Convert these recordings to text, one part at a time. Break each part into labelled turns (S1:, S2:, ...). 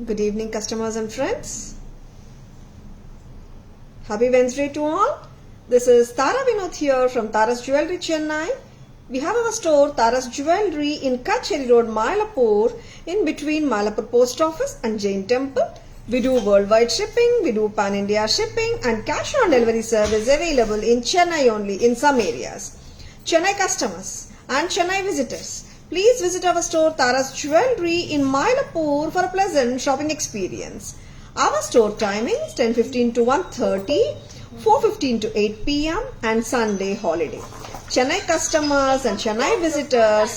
S1: Good evening, customers and friends. Happy Wednesday to all. This is Tara Vinod here from Tara's Jewelry, Chennai. We have our store Tara's Jewelry in Kacheri Road, Mylapore, in between Mylapore Post Office and Jain Temple. We do worldwide shipping, we do pan-India shipping and cash on delivery service available in Chennai only in some areas. Chennai customers and Chennai visitors, please visit our store Tara's Jewelry in Mylapore for a pleasant shopping experience. Our store timings 10:15 to 1:30, 4:15 to 8 p.m. and Sunday holiday. Chennai customers and Chennai visitors,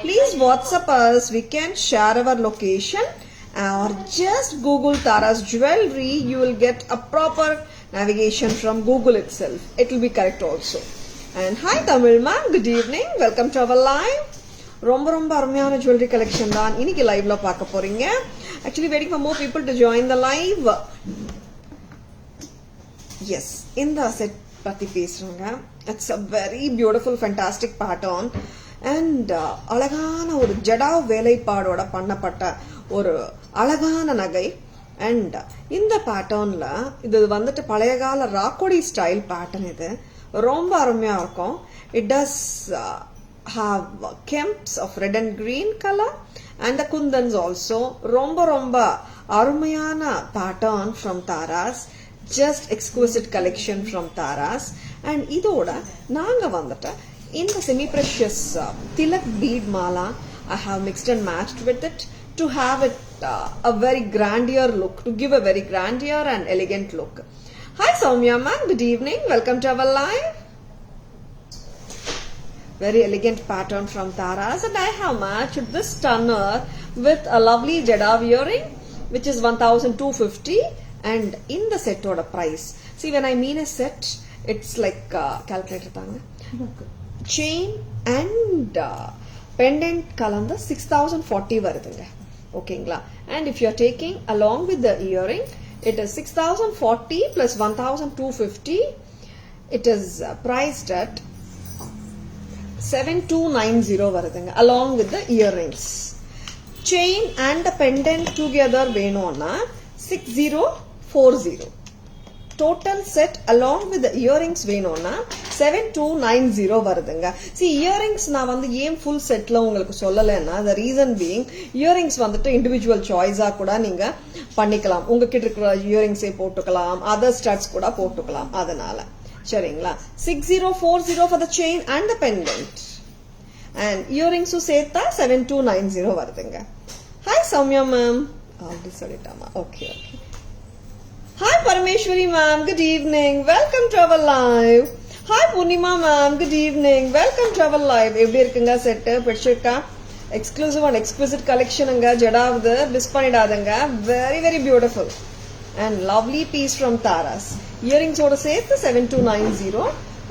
S1: please WhatsApp us. We can share our location or just Google Tara's Jewelry. You will get a proper navigation from Google itself. It will be correct also. And hi Tamil ma'am, good evening. Welcome to our live. ரொம்ப அருமையான jewellery collection தான் இன்னைக்கு லைவ்ல பார்க்க போறீங்க. Actually waiting for more people to join the live. Yes, இந்த set பத்தி பேசுறோங்க. It's a very beautiful fantastic pattern and அழகான ஒரு ஜடாவ் வேலைப்பாடோட பண்ணப்பட்ட ஒரு அழகான நகை. அண்ட் இந்த பேட்டர்ன்ல இது வந்துட்டு பழைய கால ராக்கோடி ஸ்டைல் பேட்டர்ன். இது ரொம்ப அருமையா இருக்கும். It does have kemps of red and green color and the kundans also. ரொம்ப அருமையான pattern from Tara's. Just exquisite collection from Tara's. And இதோட நாங்க வந்துட்டு இந்த semi precious tilak bead mala I have mixed and matched with it to have it a very grandeur look, to give a very grandeur and elegant look. Hi Soumya ma'am, good evening. Welcome to our live. Very elegant pattern from Tara's, and I have matched this stunner with a lovely jadav earring which is 1250. And in the set order price, see when I mean a set, it's like calculator thanga chain and pendant kalanda 6040 varudunga. Okayங்களா? And if you are taking along with the earring, it is 6040 plus 1250. It is priced at 7290 varudunga along with the earrings. Chain and the pendant together venona 6040. Total set along with the earrings venona 7290 varudunga. See, earrings na vandu em full set la ungalku sollalena, the reason being earrings vandu individual choice ah kuda neenga pannikalam. Unga kitta irukra earrings e potukalam, other studs kuda potukalam. Adanala சரிங்களா? 6040 for the chain and the pendant and earrings சேர்த்தா 7290 வருதுங்க. Hi Soumya ma'am. Already சொல்லிட்டாமா? Okay. Hi Parameshwari ma'am, good evening. Welcome to our live. Hi Purnima ma'am, good evening. Welcome to our live. எப்படி இருக்குங்க set? பிடிச்சிருக்கா? Exclusive and exclusive கலெக்ஷனுங்க. ஜடாவது miss பண்ணிடாதங்க. very beautiful and lovely piece from Tara's. Earrings oda சேர்த்து 7290.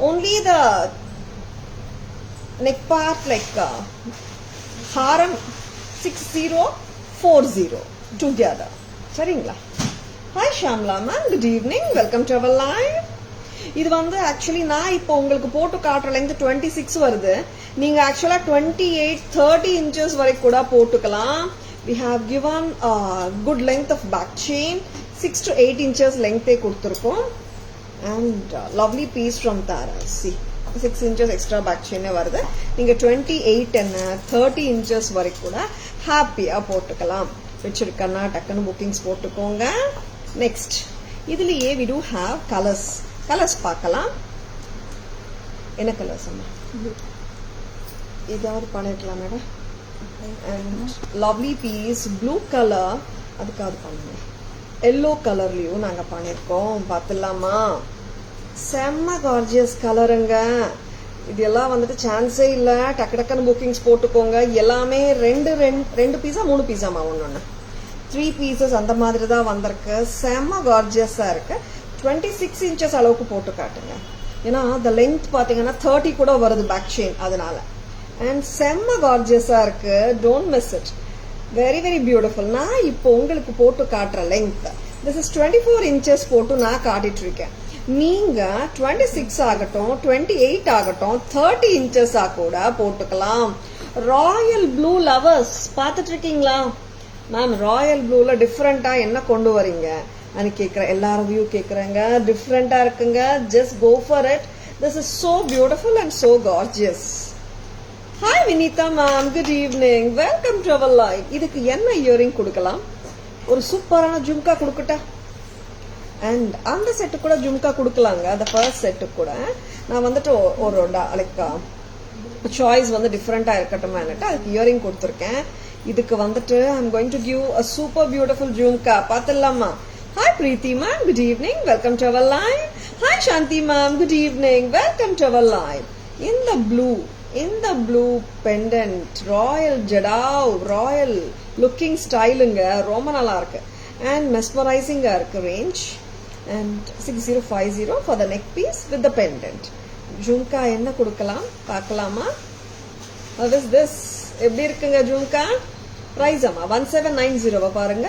S1: Only the neck part like haram 6040 together. சரிங்களா? Hi Shamla ma'am, good evening. Welcome to our live. இது வந்து actually நான் இப்போ உங்களுக்கு போட்டு காட்டுற length 26 வருது. நீங்க actually 28 30 inches வரை கூட போட்டுக்கலாம். We have given a good length of back chain, 6 to 8 inches length கொடுத்திருக்கோம். And lovely piece from Tara. See, 6 inches extra back chain வருது. நீங்க 28 and 30 inches வரைக்கும் கூட ஹாப்பியா போட்டுக்கலாம். வெச்சிருக்கனா டக்குன்னு bookings போட்டுக்கோங்க. Next, இதுலயே we do have colors பார்க்கலாம். என்ன கலர்ஸ் அம்மா? இதாவது பண்ணிருக்கலாம் madam. And lovely piece, blue color, அதுக்காவது பண்ணுங்க. எல்லோ கலர்லயும் நாங்க பண்ணிருக்கோம். பாத்துலாமா? செம்ம கார்ஜியஸ் கலருங்க. இதெல்லாம் வந்துட்டு சான்ஸே இல்ல. டக்குன்னு புக்கிங்ஸ் போட்டுக்கோங்க. எல்லாமே ரெண்டு பீஸா 3 பீஸாமா? ஒன்னு 3 pieces அந்த மாதிரி தான் வந்திருக்கு. செம்ம கார்ஜியஸா இருக்கு. 26 inches அளவுக்கு போட்டு காட்டுங்க. ஏன்னா the length பாத்தீங்கன்னா 30 கூட வருது பேக் செயின், அதனால. And செம்ம கார்ஜியஸா இருக்கு. Don't miss it. very beautiful. நான் இப்போ உங்களுக்கு போட்டு காட்டுற length this is 24 inches போட்டு நான் காட்டிட்டு இருக்கேன். நீங்க 26 ஆகட்டும், 28 ஆகட்டும், 30 inches கூட போட்டுக்கலாம். ராயல் ப்ளூ லவர்ஸ் பாத்துட்டு இருக்கீங்களா? மேம் ராயல் ப்ளூல டிஃப்ரெண்டா என்ன கொண்டு வரீங்க అని கேக்குறேன். எல்லாரும் வியூ கேக்குறாங்க. டிஃப்ரெண்டா இருக்குங்க. Just go for it. This is so beautiful and so gorgeous. Hi Vinitha ma'am, good evening, welcome to our live. இதுக்கு என்ன இயரிங் கொடுக்கலாம்? ஒரு சூப்பரான ஜும்கா கொடுக்கட்டா? அண்ட் அந்த செட்டு கூட ஜும்கா கொடுக்கலாங்க. அந்த ஃபர்ஸ்ட் செட்டு கூட நான் வந்துட்டு ஒரு லைக் சாய்ஸ் வந்து டிஃப்ரெண்டா இருக்கட்டும்னுட்டு அதுக்கு இயரிங் கொடுத்துருக்கேன். இதுக்கு வந்துட்டு I'm going to give a super beautiful jhumka. பார்த்துடலாமா? Hi Preethi ma'am, good evening, welcome to our live. Hi Shanthi ma'am, good evening, welcome to our live. இந்த blue pendant royal jadau, royal looking ஸ்டைலுங்க, ரொம்ப நல்லா இருக்கு அண்ட் மெஸ்மரைசிங்கா இருக்கு range. And 6050 for the neck piece with the pendant. Jhumka என்ன கொடுக்கலாம் பார்க்கலாமா? What is this? எப்படி இருக்குங்க ஜும்கா? பிரைஸ் அம்மா 1790 பாருங்க.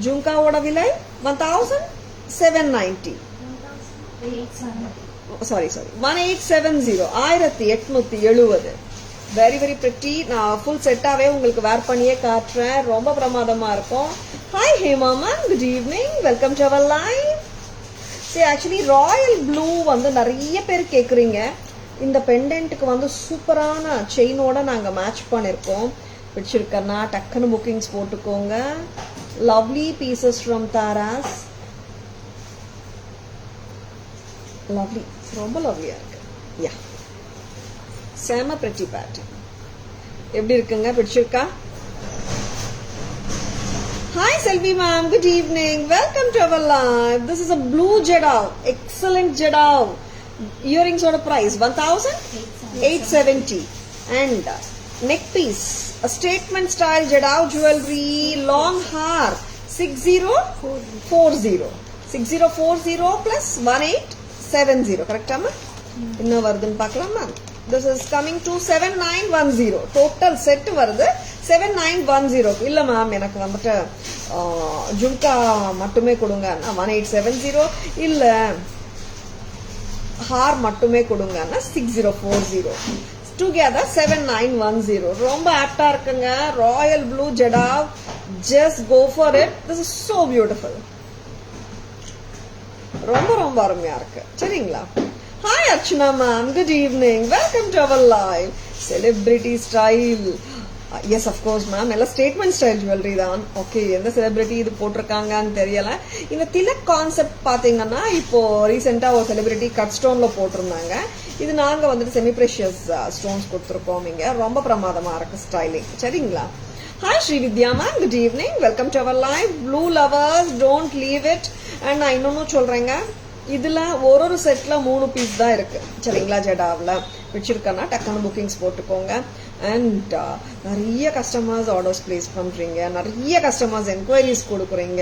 S1: ஜும்காவோட விலை 1790. சாரி 1870, 1870. Very very pretty. நான் ஃபுல் செட்டாவே உங்களுக்கு வேர் பண்ணியே காட்டுறேன். ரொம்ப பிரமாதமா இருக்கும். Hi Hema ma'am, good evening, welcome to our live. சரி, ஆக்சுவலி ராயல் ப்ளூ வந்து நிறைய பேர் கேக்குறீங்க. இந்த பெண்டன்ட்டுக்கு வந்து சூப்பரான செயினோட நாங்க மேட்ச் பண்ணிருக்கோம். பிடிச்சிருக்கன்னா டக்குன்னு புக்கிங்ஸ் போட்டுக்கோங்க. Lovely pieces from Tara's. Lovely, ரொம்ப லவ்லியா இருக்கு. யா, செம பிரிட்டி பேட்டர்ன். எப்படி இருக்குங்க? பிடிச்சிருக்கா? Hi Selvi ma'am, good evening, welcome to our live. This is a blue jadav, excellent jadav. Earrings ஓட price 1870 and neck piece a statement style jadav jewelry, long hair 6040 plus 1870. கரெக்டாமா? என்ன வருதுன்னு பார்க்கலாமா? This is coming to 7910. Total set வருது 7910. இல்ல ma'am, எனக்கு வந்துட்டு ஜும்கா மட்டுமே கொடுங்க 1870, இல்ல ஹார் மட்டுமே கொடுங்கன்னா 6040. டுகெதர் 7910. ரொம்ப ஆப்டா இருக்குங்க. Royal blue jadau, just go for it. This is so beautiful. ரொம்ப ரொம்ப அருமையா இருக்கு. சரிங்களா? Hi Archana ma'am, good evening, welcome to our live. Celebrity style. Yes, of course ma'am, எல்லா ஸ்டேட்மெண்ட் ஸ்டைல் ஜுவல்லரி தான். ஓகே, எந்த செலிபிரிட்டி இது போட்டிருக்காங்கன்னு தெரியல. இந்த திலக் கான்செப்ட் பாத்தீங்கன்னா இப்போ ரீசெண்டா ஒரு செலிபிரிட்டி கட் ஸ்டோன்ல போட்டிருந்தாங்க. இது நாங்க வந்துட்டு செமி ப்ரெஷியஸ் ஸ்டோன்ஸ் கொடுத்துருக்கோம். இங்க ரொம்ப பிரமாதமா இருக்கு ஸ்டைலிங். சரிங்களா? Hi Srividya ma'am, good evening, welcome to our live. Blue lovers don't leave it. And நான் இன்னொன்னு சொல்றேங்க, இதுல ஒரு செட்ல 3 பீஸ் தான் இருக்கு. சரிங்களா? ஜடாவ்ல பிடிச்சிருக்கனா டக்குனு புக்கிங்ஸ் போட்டுக்கோங்க. அண்ட் நிறைய கஸ்டமர்ஸ் ஆர்டர்ஸ் பிளேஸ் பண்றீங்க, நிறைய கஸ்டமர்ஸ் என்கொயரிஸ் கொடுக்குறீங்க.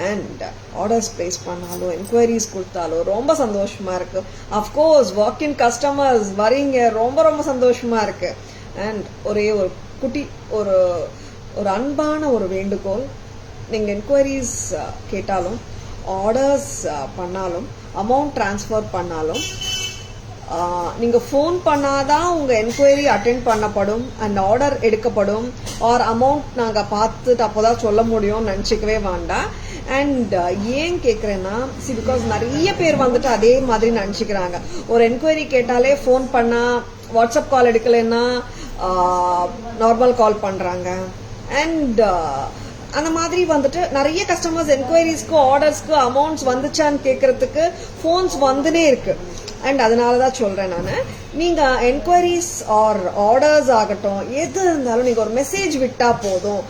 S1: அண்ட் ஆர்டர்ஸ் பிளேஸ் பண்ணாலும் என்கொயரிஸ் கொடுத்தாலும் ரொம்ப சந்தோஷமா இருக்கு. அஃப்கோர்ஸ் வாக்கின் கஸ்டமர்ஸ் வரீங்க, ரொம்ப ரொம்ப சந்தோஷமா இருக்கு. அண்ட் ஒரே ஒரு குட்டி ஒரு அன்பான ஒரு வேண்டுகோள், நீங்க என்கொயரிஸ் கேட்டாலும் ஆர்டர்ஸ் பண்ணாலும் அமௌண்ட் டிரான்ஸ்ஃபர் பண்ணாலும் நீங்க ஃபோன் பண்ணாதான் உங்க என்கொயரி அட்டென்ட் பண்ணப்படும் அண்ட் ஆர்டர் எடுக்கப்படும். ஆர் அமௌண்ட் நாங்க பார்த்துட்டு அப்போதான் சொல்ல முடியும் நினைச்சுக்கவே வேண்டாம். அண்ட் ஏன் கேக்குறேன்னா, பிகாஸ் நிறைய பேர் வந்துட்டு அதே மாதிரி நினைச்சுக்கிறாங்க. ஒரு என்கொயரி கேட்டாலே ஃபோன் பண்ணா, வாட்ஸ்அப் கால் எடுக்கலைன்னா நார்மல் கால் பண்றாங்க. அண்ட் அந்த மாதிரி வந்துட்டு நிறைய கஸ்டமர்ஸ் என்கொயரிஸ்க்கு ஆர்டர்ஸ்க்கு அமௌண்ட்ஸ் வந்துச்சான்னு கேட்கறதுக்கு போன்ஸ் வந்துனே இருக்கு. அண்ட் அதனாலதான் சொல்றேன் நானு, நீங்க என்கொயரிஸ் ஆர் ஆர்டர்ஸ் ஆகட்டும் எது இருந்தாலும் நீங்க ஒரு மெசேஜ் விட்டா போதும்.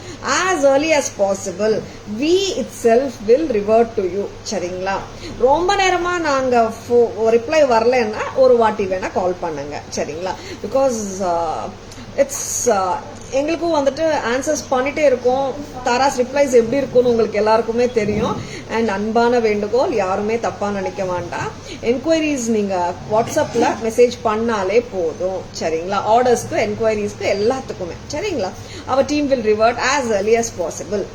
S1: as early as possible we itself will revert to you. சரிங்களா? ரொம்ப நேரமா நாங்க ரிப்ளை வரலன்னா ஒரு வாட்டி வேணா கால் பண்ணுங்க. சரிங்களா? பிகாஸ் இட்ஸ் எங்களுக்கும் வந்துட்டு ஆன்சர்ஸ் பண்ணிட்டே இருக்கோம். தாராஸ் ரிப்ளைஸ் எப்படி இருக்கும்னு உங்களுக்கு எல்லாருக்குமே தெரியும். அண்ட் அன்பான வேண்டுகோள், யாருமே தப்பா நினைக்க வேண்டாம். என்கொயரிஸ் நீங்க வாட்ஸ்அப்ல மெசேஜ் பண்ணாலே போதும். சரிங்களா? ஆர்டர்ஸ்க்கு, என்கொயரிஸ்க்கு, எல்லாத்துக்குமே. சரிங்களா? our team will revert as early as possible.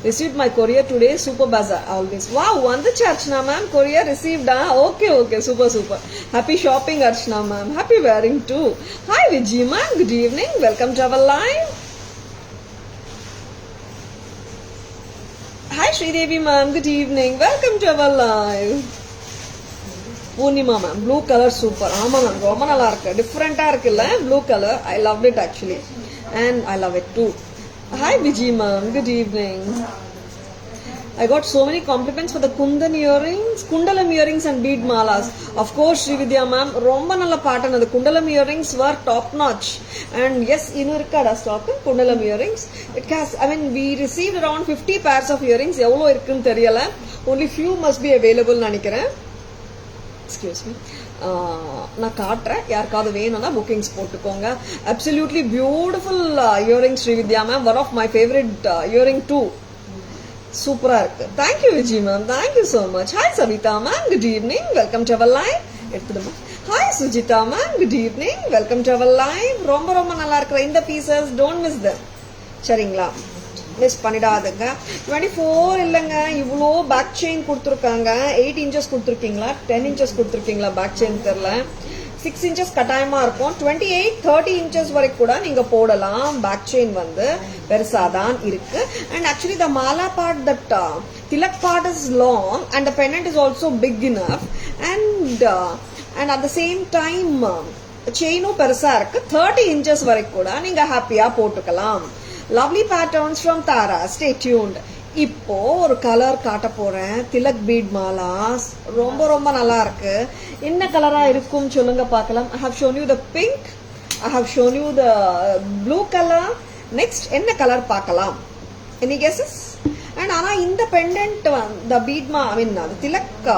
S1: Received my courier today, super bazaar always. Wow, vanduchu Archana ma'am, courier received. Okay, super. Happy shopping Archana ma'am, happy wearing too. Hi Vijay ma'am, good evening, welcome to our live. Sridevi ma'am, good evening. Welcome to our live. Poonima ma'am, blue color super. ஆமா ma'am ரொம்ப நல்லா இருக்கு, டிஃப்ரெண்டா இருக்குல்ல blue colour. I loved it actually and I love it too. Hi Viji ma'am, good evening. I got so many compliments for the kundan earrings, kundalam earrings and bead malas. Of course, Srividya ma'am, romba nalla pattern. The kundalam earrings were top notch. And yes, inu irukada stock kundalam earrings. It has, I mean, we received around 50 pairs of earrings. Evlo irukku theriyala. Only few must be available nanikiren. Excuse me. நான் காட்டுறேன், யாருக்காவது வேணும்னா bookings போட்டுக்கோங்க. Absolutely beautiful earring Srividya ma'am, one of my favourite earring too. சூப்பரா இருக்கு. Thank you Viji ma'am, thank you so much. Hi Savitha ma'am, good evening, welcome to our live. எடுத்துடுமா. Hi Sujitha ma'am, good evening, welcome to our live. ரொம்ப ரொம்ப நல்லா இருக்கிற இந்த pieces, don't miss them. சரிங்களா, miss பண்ணிடாதுங்க. 24 இல்லைங்க, இவ்வளோ பேக் செயின் கொடுத்துருக்காங்க. 8 inches கொடுத்துருக்கீங்களா, 10 inches கொடுத்துருக்கீங்களா பேக் செயின் தெரியல. 6 inches கட்டாயமா இருக்கும். 28, 30 inches வரைக்கும் கூட நீங்க போடலாம். பேக் செயின் வந்து பெருசாதான் இருக்கு. And actually the mala part, that tilak part is long and the pendant is also big enough. And at the same time செயினும் பெருசா இருக்கு. 30 inches வரைக்கும் கூட நீங்க ஹாப்பியா போட்டுக்கலாம். Lovely patterns from Tara. Stay tuned. இப்போ ஒரு கலர் காட்ட போறேன், திலக் பீட் மாலாஸ். ரொம்ப ரொம்ப நல்லா இருக்கு. என்ன கலரா இருக்கும் சொல்லுங்க பார்க்கலாம். I have shown you the pink, I have shown you the blue color. Next என்ன கலர் பார்க்கலாம்? Any guesses? And ஆனா இந்த pendant, the bead I mean the Tilak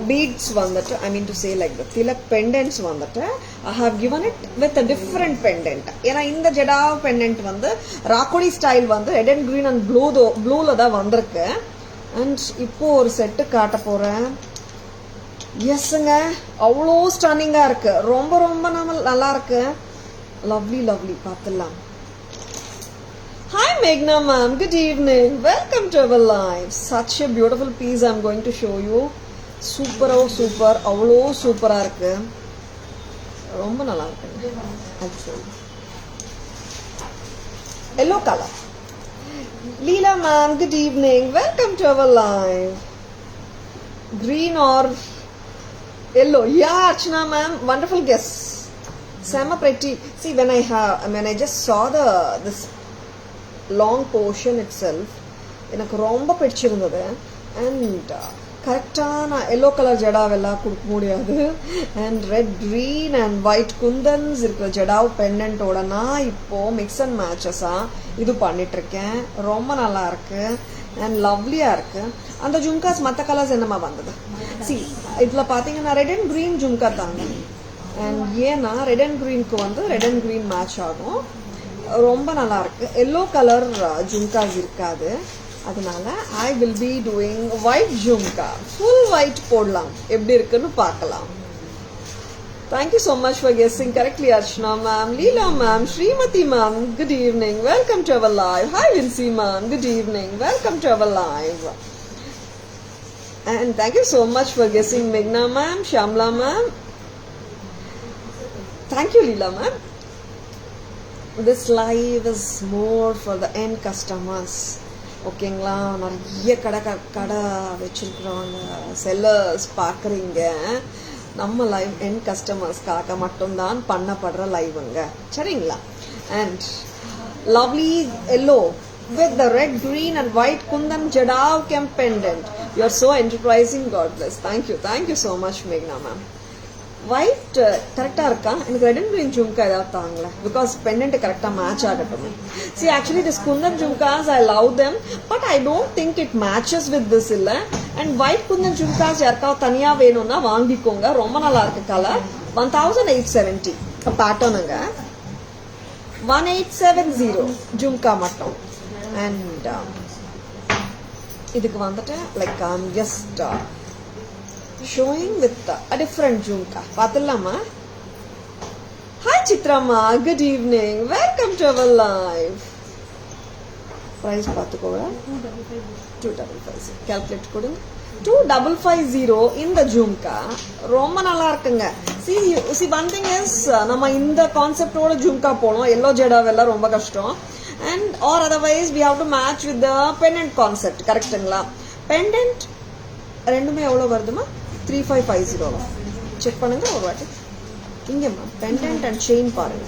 S1: beads வந்துட்டு, I mean to say like the Tilak pendants வந்துட்டு I have given it with a different pendant. ஏன்னா இந்த ஜடா pendant வந்து ராக்கோடி style வந்து ரெட் அண்ட் கிரீன் அண்ட் ப்ளூல தான் வந்திருக்கு. அண்ட் இப்போ ஒரு செட்டு காட்ட போறேன். எஸ்ங்க, அவ்வளோ ஸ்டன்னிங்கா இருக்கு. ரொம்ப ரொம்ப நல்லா இருக்கு. Lovely lovely. பார்த்துலாம். Hi Meghna ma'am, good evening, welcome to our live. Such a beautiful piece I'm going to show you. சூப்பரோ சூப்பர், அவ்வளோ சூப்பரா இருக்கு. ரொம்ப நல்லா இருக்கு. Yellow colour. Leela ma'am, good evening, welcome to our live. Green or yellow? Yeah, Archana ma'am, wonderful guess. Sama pretty. See, when I just saw this long portion itself, எனக்கு ரொம்ப பிடிச்சிருந்தது. அண்ட் கரெக்டான எல்லோ கலர் ஜடாவெல்லாம் கொடுக்க முடியாது. And red, green and white kundans இருக்கிற ஜடாவ் பெண்டன்ட்டோட நான் இப்போ mix and மேட்சஸா இது பண்ணிட்டு இருக்கேன். ரொம்ப நல்லா இருக்கு அண்ட் லவ்லியா இருக்கு. அந்த ஜும்காஸ் மற்ற கலர்ஸ் என்னமா வந்தது? சி, இதுல பாத்தீங்கன்னா ரெட் அண்ட் கிரீன் ஜும்கா தாங்க. அண்ட் ஏன்னா ரெட் அண்ட் கிரீனுக்கு வந்து ரெட் அண்ட் கிரீன் மேட்ச் ஆகும். ரொம்ப நல்லா இருக்கு. எல்லோ கலர் ஜும்காஸ் இருக்காது. அதனால I will be doing white jhumka. Full white போடலாம். எப்படி இருக்குன்னு பார்க்கலாம். Thank you so much for guessing correctly, Archana ma'am, Leela ma'am, Srimati ma'am, good evening, welcome to our live. Hi Vincy ma'am, good evening, welcome to our live. And thank you so much for guessing, Meghna ma'am, Shamla ma'am. Thank you, Leela ma'am. This live is more for the end customers. ஓகேங்களா, நிறைய கடை வச்சிருக்கிறவங்க, sellers பார்க்குறீங்க. நம்ம live end கஸ்டமர்ஸ்க்காக மட்டும்தான் பண்ணப்படுற லைவுங்க. சரிங்களா. And lovely yellow with the red, green and white kundan jadav kem pendant. You are so enterprising, God bless. Thank you so much Meghna ma'am. White கரெக்டாக இருக்கா? எனக்கு ரெட் அண்ட் கிரீன் ஜும்கா ஏதாவது தாங்களே, because pendant கரெக்டாக match ஆகட்டும். C, actually this Kundan jhumkas I love them, but I don't think it matches with this இல்லை. And white Kundan jhumkas யாருக்காவது தனியாக வேணும்னா வாங்கிக்கோங்க. ரொம்ப நல்லா இருக்கு கலர். 1870 பேட்டர்னுங்க. 1870 ஜும்கா மட்டும். அண்ட் இதுக்கு வந்துட்டு like just showing with a different jhumka. Paathalama. Hi Chitrama, good evening, welcome to our live. Price paathukoga 2550. Calculate kodunga. 2550 in the jhumka. Romba nalla irukanga. See one thing is nama inda concept oda jhumka polom yellow jada vella romba kashtam. and or otherwise we have to match with the pendant concept. Correctங்களா? Pendant ரெண்டுமே எவ்வளவு வருதுமா? 3550 check பண்ணுங்க ஒரு வாட்டி. இங்கம்மா pendant and chain பாருங்க.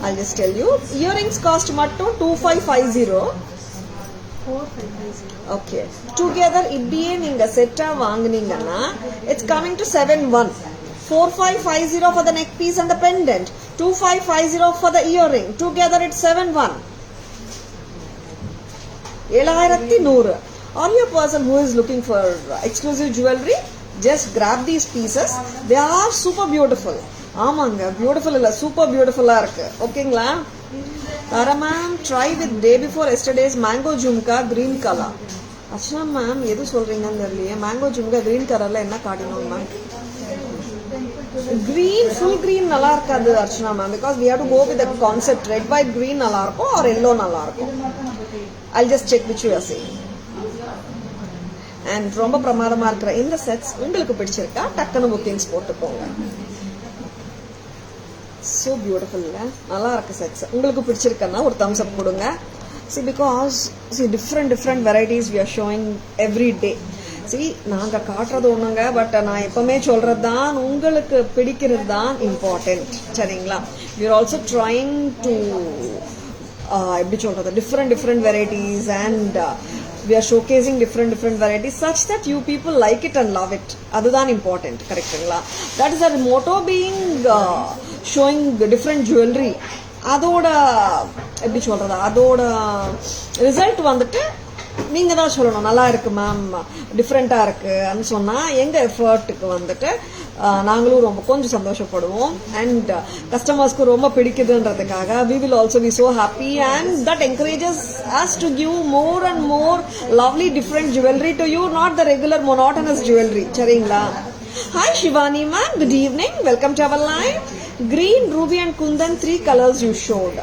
S1: I'll just tell you, earrings cost மட்டும் 2550. 4550. Okay, together இப்படியே நீங்க செட்டா வாங்குனீங்கன்னா it's coming to 71. 4550 for the neck piece and the pendant, 2550 for the earring, together it's 71. 7100. Or you a person who is looking for exclusive jewelry, just grab these pieces. They are super beautiful. ஆமாங்க, beautiful இல்ல, super பியூட்டிஃபுல்லா இருக்கு. ஓகேங்களா? Tara ma'am, try with day before yesterday's mango jhumka green color. Archana ma'am எது சொல்றீங்கன்னு தெரியலையே. Mango jhumka green கலர்ல என்ன காட்டணும் மேம்? green, full green நல்லா இருக்காது Archana ma'am, because we have to go with the concept red, white, green நல்லா இருக்கும் or yellow நல்லா இருக்கும். I'll just check which you are saying. And ரொம்ப பிரமாதமா இருக்கிற இந்த செட்ஸ் உங்களுக்கு பிடிச்சிருக்கா? டக்குனு புக்கிங்ஸ் போட்டுக்கோங்க. So beautiful இல்ல? நல்லா இருக்கு செட்ஸ். உங்களுக்கு பிடிச்சிருக்கன்னா ஒரு thumbs up கொடுங்க. See, because different varieties we are showing every day. See, நாங்க காட்டுறது ஒண்ணுங்க, பட் நான் எப்பவுமே சொல்றது தான் உங்களுக்கு பிடிக்கிறது தான் இம்பார்ட்டன்ட். சரிங்களா? we are also trying to எப்படி சொல்றது, different varieties, and we are showcasing different varieties such that you people like it and love it. அதுதான் important. கரெக்ட்டுங்களா? that is our motto, being showing different jewelry. அதோட எப்படி சொல்றது, அதோட result வந்துட்டு நீங்க தான் சொல்லணும். நல்லா இருக்கு மேம், டிஃப்ரெண்டா இருக்குன்னு சொன்னா எங்க எஃபர்ட்டுக்கு வந்துட்டு நாங்களும் ரொம்ப கொஞ்சம் சந்தோஷப்படுவோம். அண்ட் கஸ்டமர்ஸ்க்கு ரொம்ப பிடிக்குதுன்றதுக்காக we will also be so happy, and that encourages us to give more and more lovely different jewelry to you, not the regular monotonous jewelry. சரிங்களா? Hi Shivani ma'am, good evening, welcome to our live. Green, ruby and kundan, 3 colors you showed.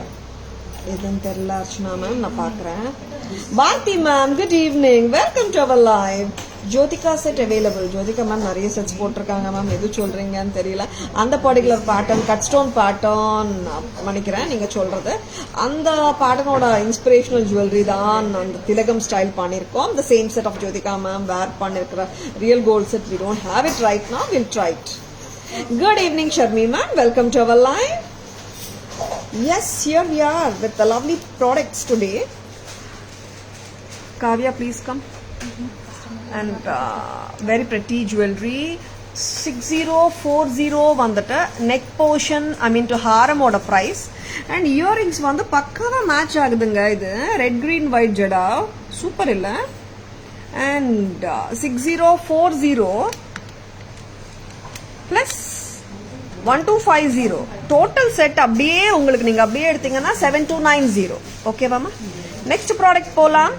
S1: எதுன்னு தெரியல Archana ma'am, நான் பாக்குறேன். Bharathi ma'am, good evening, welcome to our live. Jyothika set available. Jyothika ma'am நிறைய sets போட்டிருக்காங்க ma'am, எது சொல்றீங்கன்னு தெரியல. அந்த particular pattern, cut stone pattern நினைக்கிறேன் நீங்க சொல்றது. அந்த பேட்டர்னோட இன்ஸ்பிரேஷனல் ஜுவல்லரி தான் அந்த திலகம் ஸ்டைல் பண்ணிருக்கோம். the same set of Jyothika ma'am wear பண்ணிருக்கிற real gold set we don't have it right now, we'll try it. Good evening Sharmi ma'am, welcome to our live. Yes, here we are with the lovely products today. Kavya, please come. And very pretty jewelry. 6040 vandata neck portion, I mean to haram oda price, and earrings vandu pakkava match agudunga. Idu red green white jada super illa, and 6040 plus 1250 total set அப்படியே உங்களுக்கு நீங்க அப்படியே எடுத்தீங்கன்னா 7290. ஓகேவாமா? Next product போலாம்.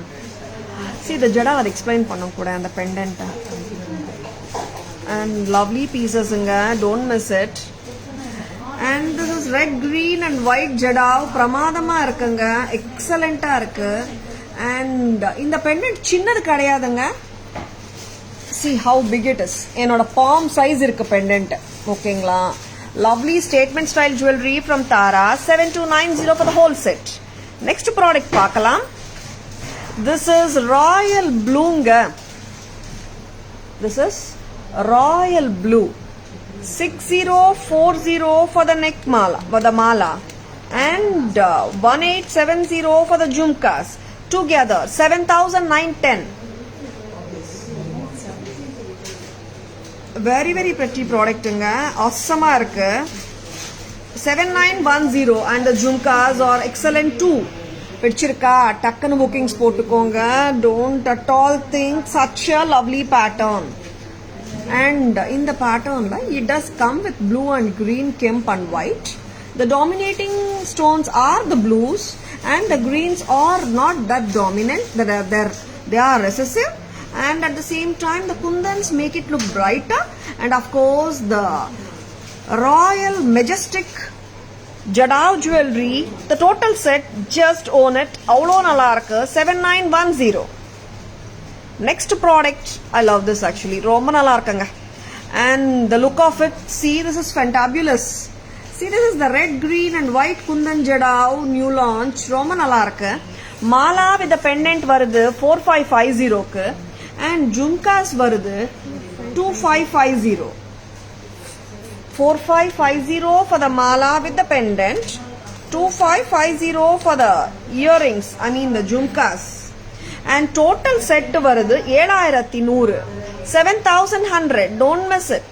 S1: see the jada அதை explain பண்ண கூட அந்த பெண்டன்ட், and lovely pieces ங்க, don't miss it. and this is red green and white jada, பிரமாதமா இருக்குங்க, எக்ஸலென்ட்டா இருக்கு. and இந்த பெண்டன்ட் சின்னது கிடையாதுங்க. see how big it is. என்னோட palm size இருக்கு பெண்டன்ட். ஓகேங்களா? lovely statement style jewelry from Tara, 7290 for the whole set. next product பார்க்கலாம். this is royal blue. this is royal blue, 6040 for the neck mala, for the mala, and 1870 for the jhumkas, together 7910. very pretty product ங்க, awesome ஆ இருக்கு. 7910 and the jhumkas are excellent too. பிடிச்சிருக்கா? டக்குனு bookings போட்டுக்கோங்க. don't at all think such a lovely pattern. and in the pattern it does come with blue and green, kemp and white. the dominating stones are the blues, and the greens are not that dominant, they are recessive, and at the same time the kundans make it look brighter. and of course the royal majestic jadao jewelry, the total set, just own it, avlo nalla irukku, 7910. next product, I love this actually, romba nalla irukanga, and the look of it, see, this is fantabulous. See, this is the red, green and white Kundan Jadao new launch. ரொம்ப நல்லா இருக்கு. Mala with the pendant வருது 4550 க்கு and jhumkas வருது 2550. 4550 for the mala with the pendant, 2550 for the earrings, I mean the jhumkas. And total set varudhu 7100, 7100. Don't miss it.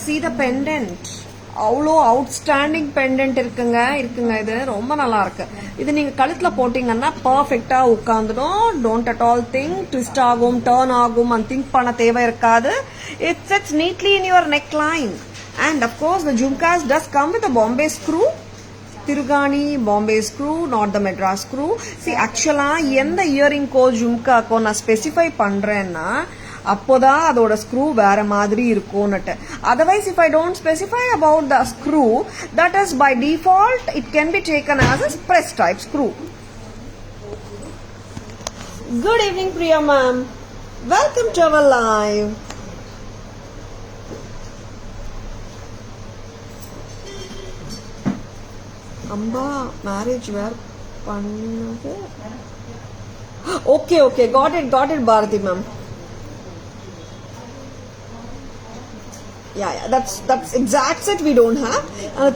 S1: See the pendant. அவ்வளோ outstanding pendant இருக்குங்க இது ரொம்ப நல்லா இருக்கு. இது நீங்க கழுத்துல போட்டீங்கன்னா பர்ஃபெக்டா உட்காந்துடும். Don't at all think twist ஆகும், டர்ன் ஆகும் and திங்க் பண்ண தேவை இருக்காது. It sits neatly in your neckline. And of course the jhumkas does come with a Bombay screw. Tirugani Bombay screw, not the Madras screw. See, actually எந்த earring கோ ஜும்காக்கோ நான் specify பண்றேன்னா அப்போதான் அதோட screw வேற மாதிரி இருக்கும்னுட்டு. Otherwise, if I don't specify about the screw, that is by default it can be taken as a press type screw. Good evening, Priya ma'am. Welcome to our live. Amba marriage wear pannadhu. Okay, got it, Bharati ma'am. Yeah, that's exact set we don't have.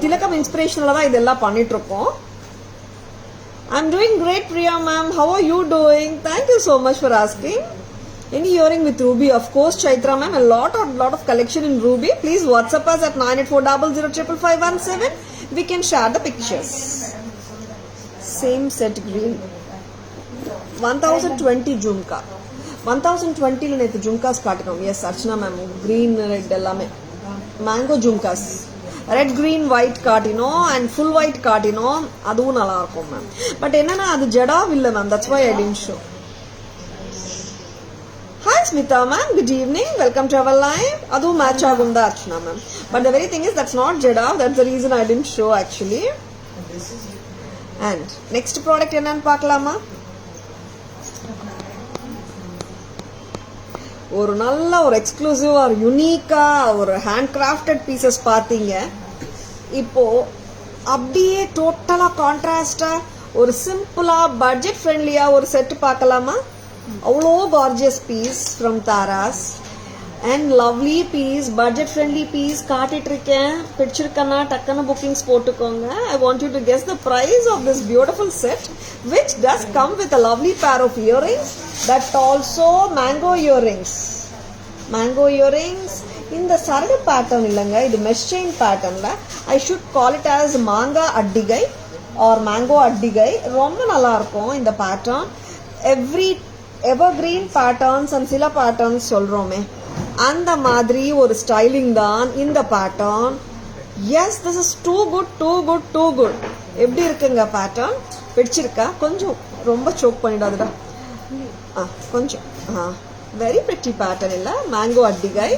S1: Tilakam inspirational la idella pannitrukom. I'm doing great, Priya ma'am. How are you doing? Thank you so much for asking. Any earring with ruby? Of course, Chaitra ma'am. A lot of collection in ruby. Please WhatsApp us at 9840055517. We can share the pictures. Same set green. 1020 jhumka. 1020 la nethu jhumkas kaatinom. Yes, Archana ma'am. Green, red ellame. Mango jhumkas. Red, green, white காட்டினோ and full white காட்டினோ அதுவும் நல்லா இருக்கும் ma'am. But என்னன்னா அது ஜடாவ் இல்ல ma'am. That's why I didn't show. Hi Smita ma'am, good evening. Welcome to our live. அதுவும் match ஆகும் தான் Archana ma'am. But the very thing is that's not jadav. That's the reason I didn't show actually. And next product என்னன்னு பார்க்கலாமா? ஒரு நல்ல ஒரு exclusive ஒரு யூனிக்கா ஒரு ஹேண்ட் கிராஃப்டட் பீசஸ் பார்த்தீங்க. இப்போ அப்படியே டோட்டலா கான்ட்ராஸ்டா ஒரு சிம்பிளா பட்ஜெட் ஃப்ரெண்ட்லியா ஒரு செட் பார்க்கலாமா? அவ்வளோ gorgeous piece from Taras and lovely piece, budget friendly piece காட்டிட்டு இருக்கேன். பிடிச்சிருக்கனா டக்குன்னு புக்கிங்ஸ் போட்டுக்கோங்க. I want you to guess the price of this beautiful set which does come with a lovely pair of earrings, that also mango earrings. இந்த சரடு pattern இல்லைங்க, இது mesh chain பேட்டர்ன்ல. I should call it as மாங்கா அட்டிகை or mango அட்டிகை. ரொம்ப நல்லா இருக்கும் இந்த பேட்டர்ன். எவர்கிரீன் பேட்டர்ன்ஸ் அண்ட் சில பேட்டர்ன்ஸ் சொல்றோமே அந்த மாதிரி ஒரு ஸ்டைலிங் தான் இந்த pattern. Yes, this is too good. எப்படி இருக்குங்க பேட்டர்ன்? பிடிச்சிருக்கா? கொஞ்சம் ரொம்ப சோக் பண்ணிடாதுடா. கொஞ்சம் வெரி பிரிட்டி பேட்டர்ன் இல்ல? மேங்கோ அட்டிகை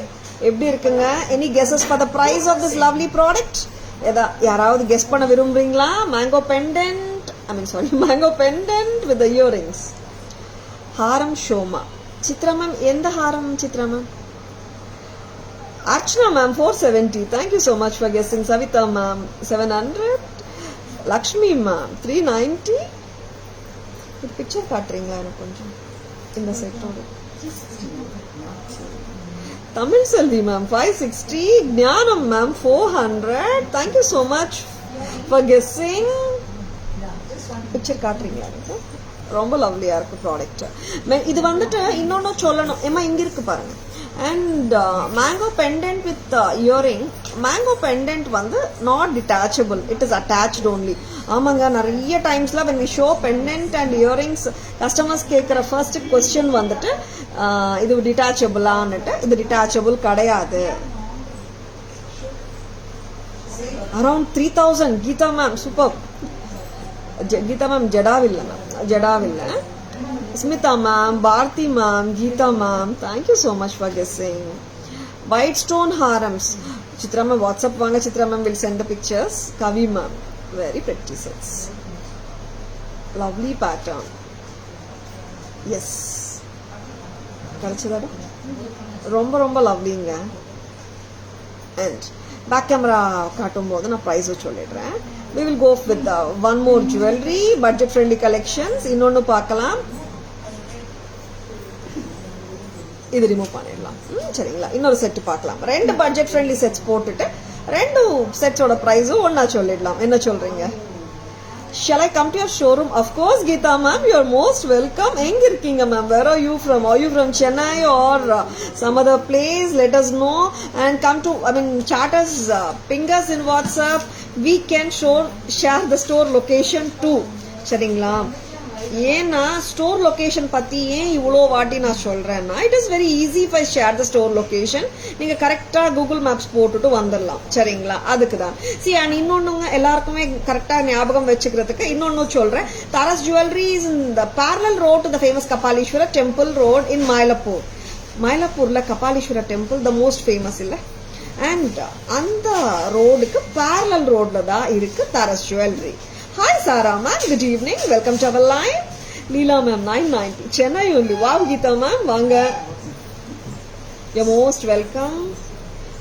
S1: எப்படி இருக்குங்க? Any guesses for the price of this lovely product? யாராவது கெஸ் பண்ண விரும்புறீங்களா? Mango pendant with earrings. Haram ஷோமா. Chitra ma'am, எந்த ஹாரம் Chitra ma'am? Archana ma'am 470. Thank you so much for guessing. Savita ma'am 700. Lakshmi ma'am 390. இது picture காட்டுறீங்களா எனக்கு கொஞ்சம் இந்த செட்டோட? Tamil Selvi ma'am 560. Gnanam ma'am 400. Thank you so much for guessing. Picture காட்டுறீங்களா எனக்கு? ரொம்ப லவ்லியா இருக்கு ப்ராடக்ட். இது வந்துட்டு இன்னொன்னு சொல்லணும். ஏமா இங்க இருக்கு பாருங்க. And mango pendant with earring. Mango pendant வந்து not detachable, it is attached only. ஆமாங்க, நிறைய டைம்ஸ்ல when we show pendant and earrings customers கேட்குற first question வந்துட்டு இது டிட்டாச்சபிளான்னுட்டு. இது டிட்டாச்சபிள் கிடையாது. Around 3000. Geetha ma'am super. Geetha ma'am ஜடாவில்லை. Smita ma'am, Bharti ma'am, Geeta ma'am, thank you so much for guessing. White stone harams. Chitra ma'am, WhatsApp vanga. Chitra ma'am will send the pictures. Kavi ma'am, very pretty sets. Lovely pattern. Yes. கரெக்டா? ரொம்ப லவ்லிங்க. And back camera காட்டும் போது நான் ப்ரைஸும் சொல்லிடுறேன். we will go with one more jewelry budget friendly collections. இன்னொன்னு பார்க்கலாம். இது ரிமூவ் பண்ணிடலாம். சரிங்களா, இன்னொரு செட் பார்க்கலாம். ரெண்டு பட்ஜெட் ஃப்ரெண்ட்லி செட்ஸ் போட்டுட்டு ரெண்டு செட்ஸோட ப்ரைஸும் ஒன்னா சொல்லிடலாம். என்ன சொல்றீங்க? Shall I come to your showroom? Of course, Geeta ma'am, you are most welcome. எங்க இருக்கீங்க ma'am? Where are you from? Are you from Chennai or some other place? Let us know and come to, chat us, ping us in WhatsApp. We can share the store location too. சரிங்களா? ஏன்னா store location பத்தி ஏன் இவ்வளோ வாட்டி நான் சொல்றேன்னா, it is very easy if I share the store location. நீங்க கரெக்டா கூகுள் மேப்ஸ் போட்டுட்டு வந்துடலாம். சரிங்களா, அதுக்கு தான். அண்ட் இன்னொன்னு எல்லாருக்குமே கரெக்டா ஞாபகம் வச்சுக்கிறதுக்கு இன்னொன்னு சொல்றேன். Taras jewellery is in the parallel road to the famous Kapaleeswara temple road in Mylapore. மயிலப்பூர்ல Kapaleeswara temple the most famous இல்ல, அண்ட் அந்த ரோடுக்கு parallel ரோட்ல தான் இருக்கு Taras jewellery. Hi Sarah ma'am, good evening, welcome to our live. Leela ma'am 990 Chennai only. Wow Geeta ma'am, vaanga, you're most welcome.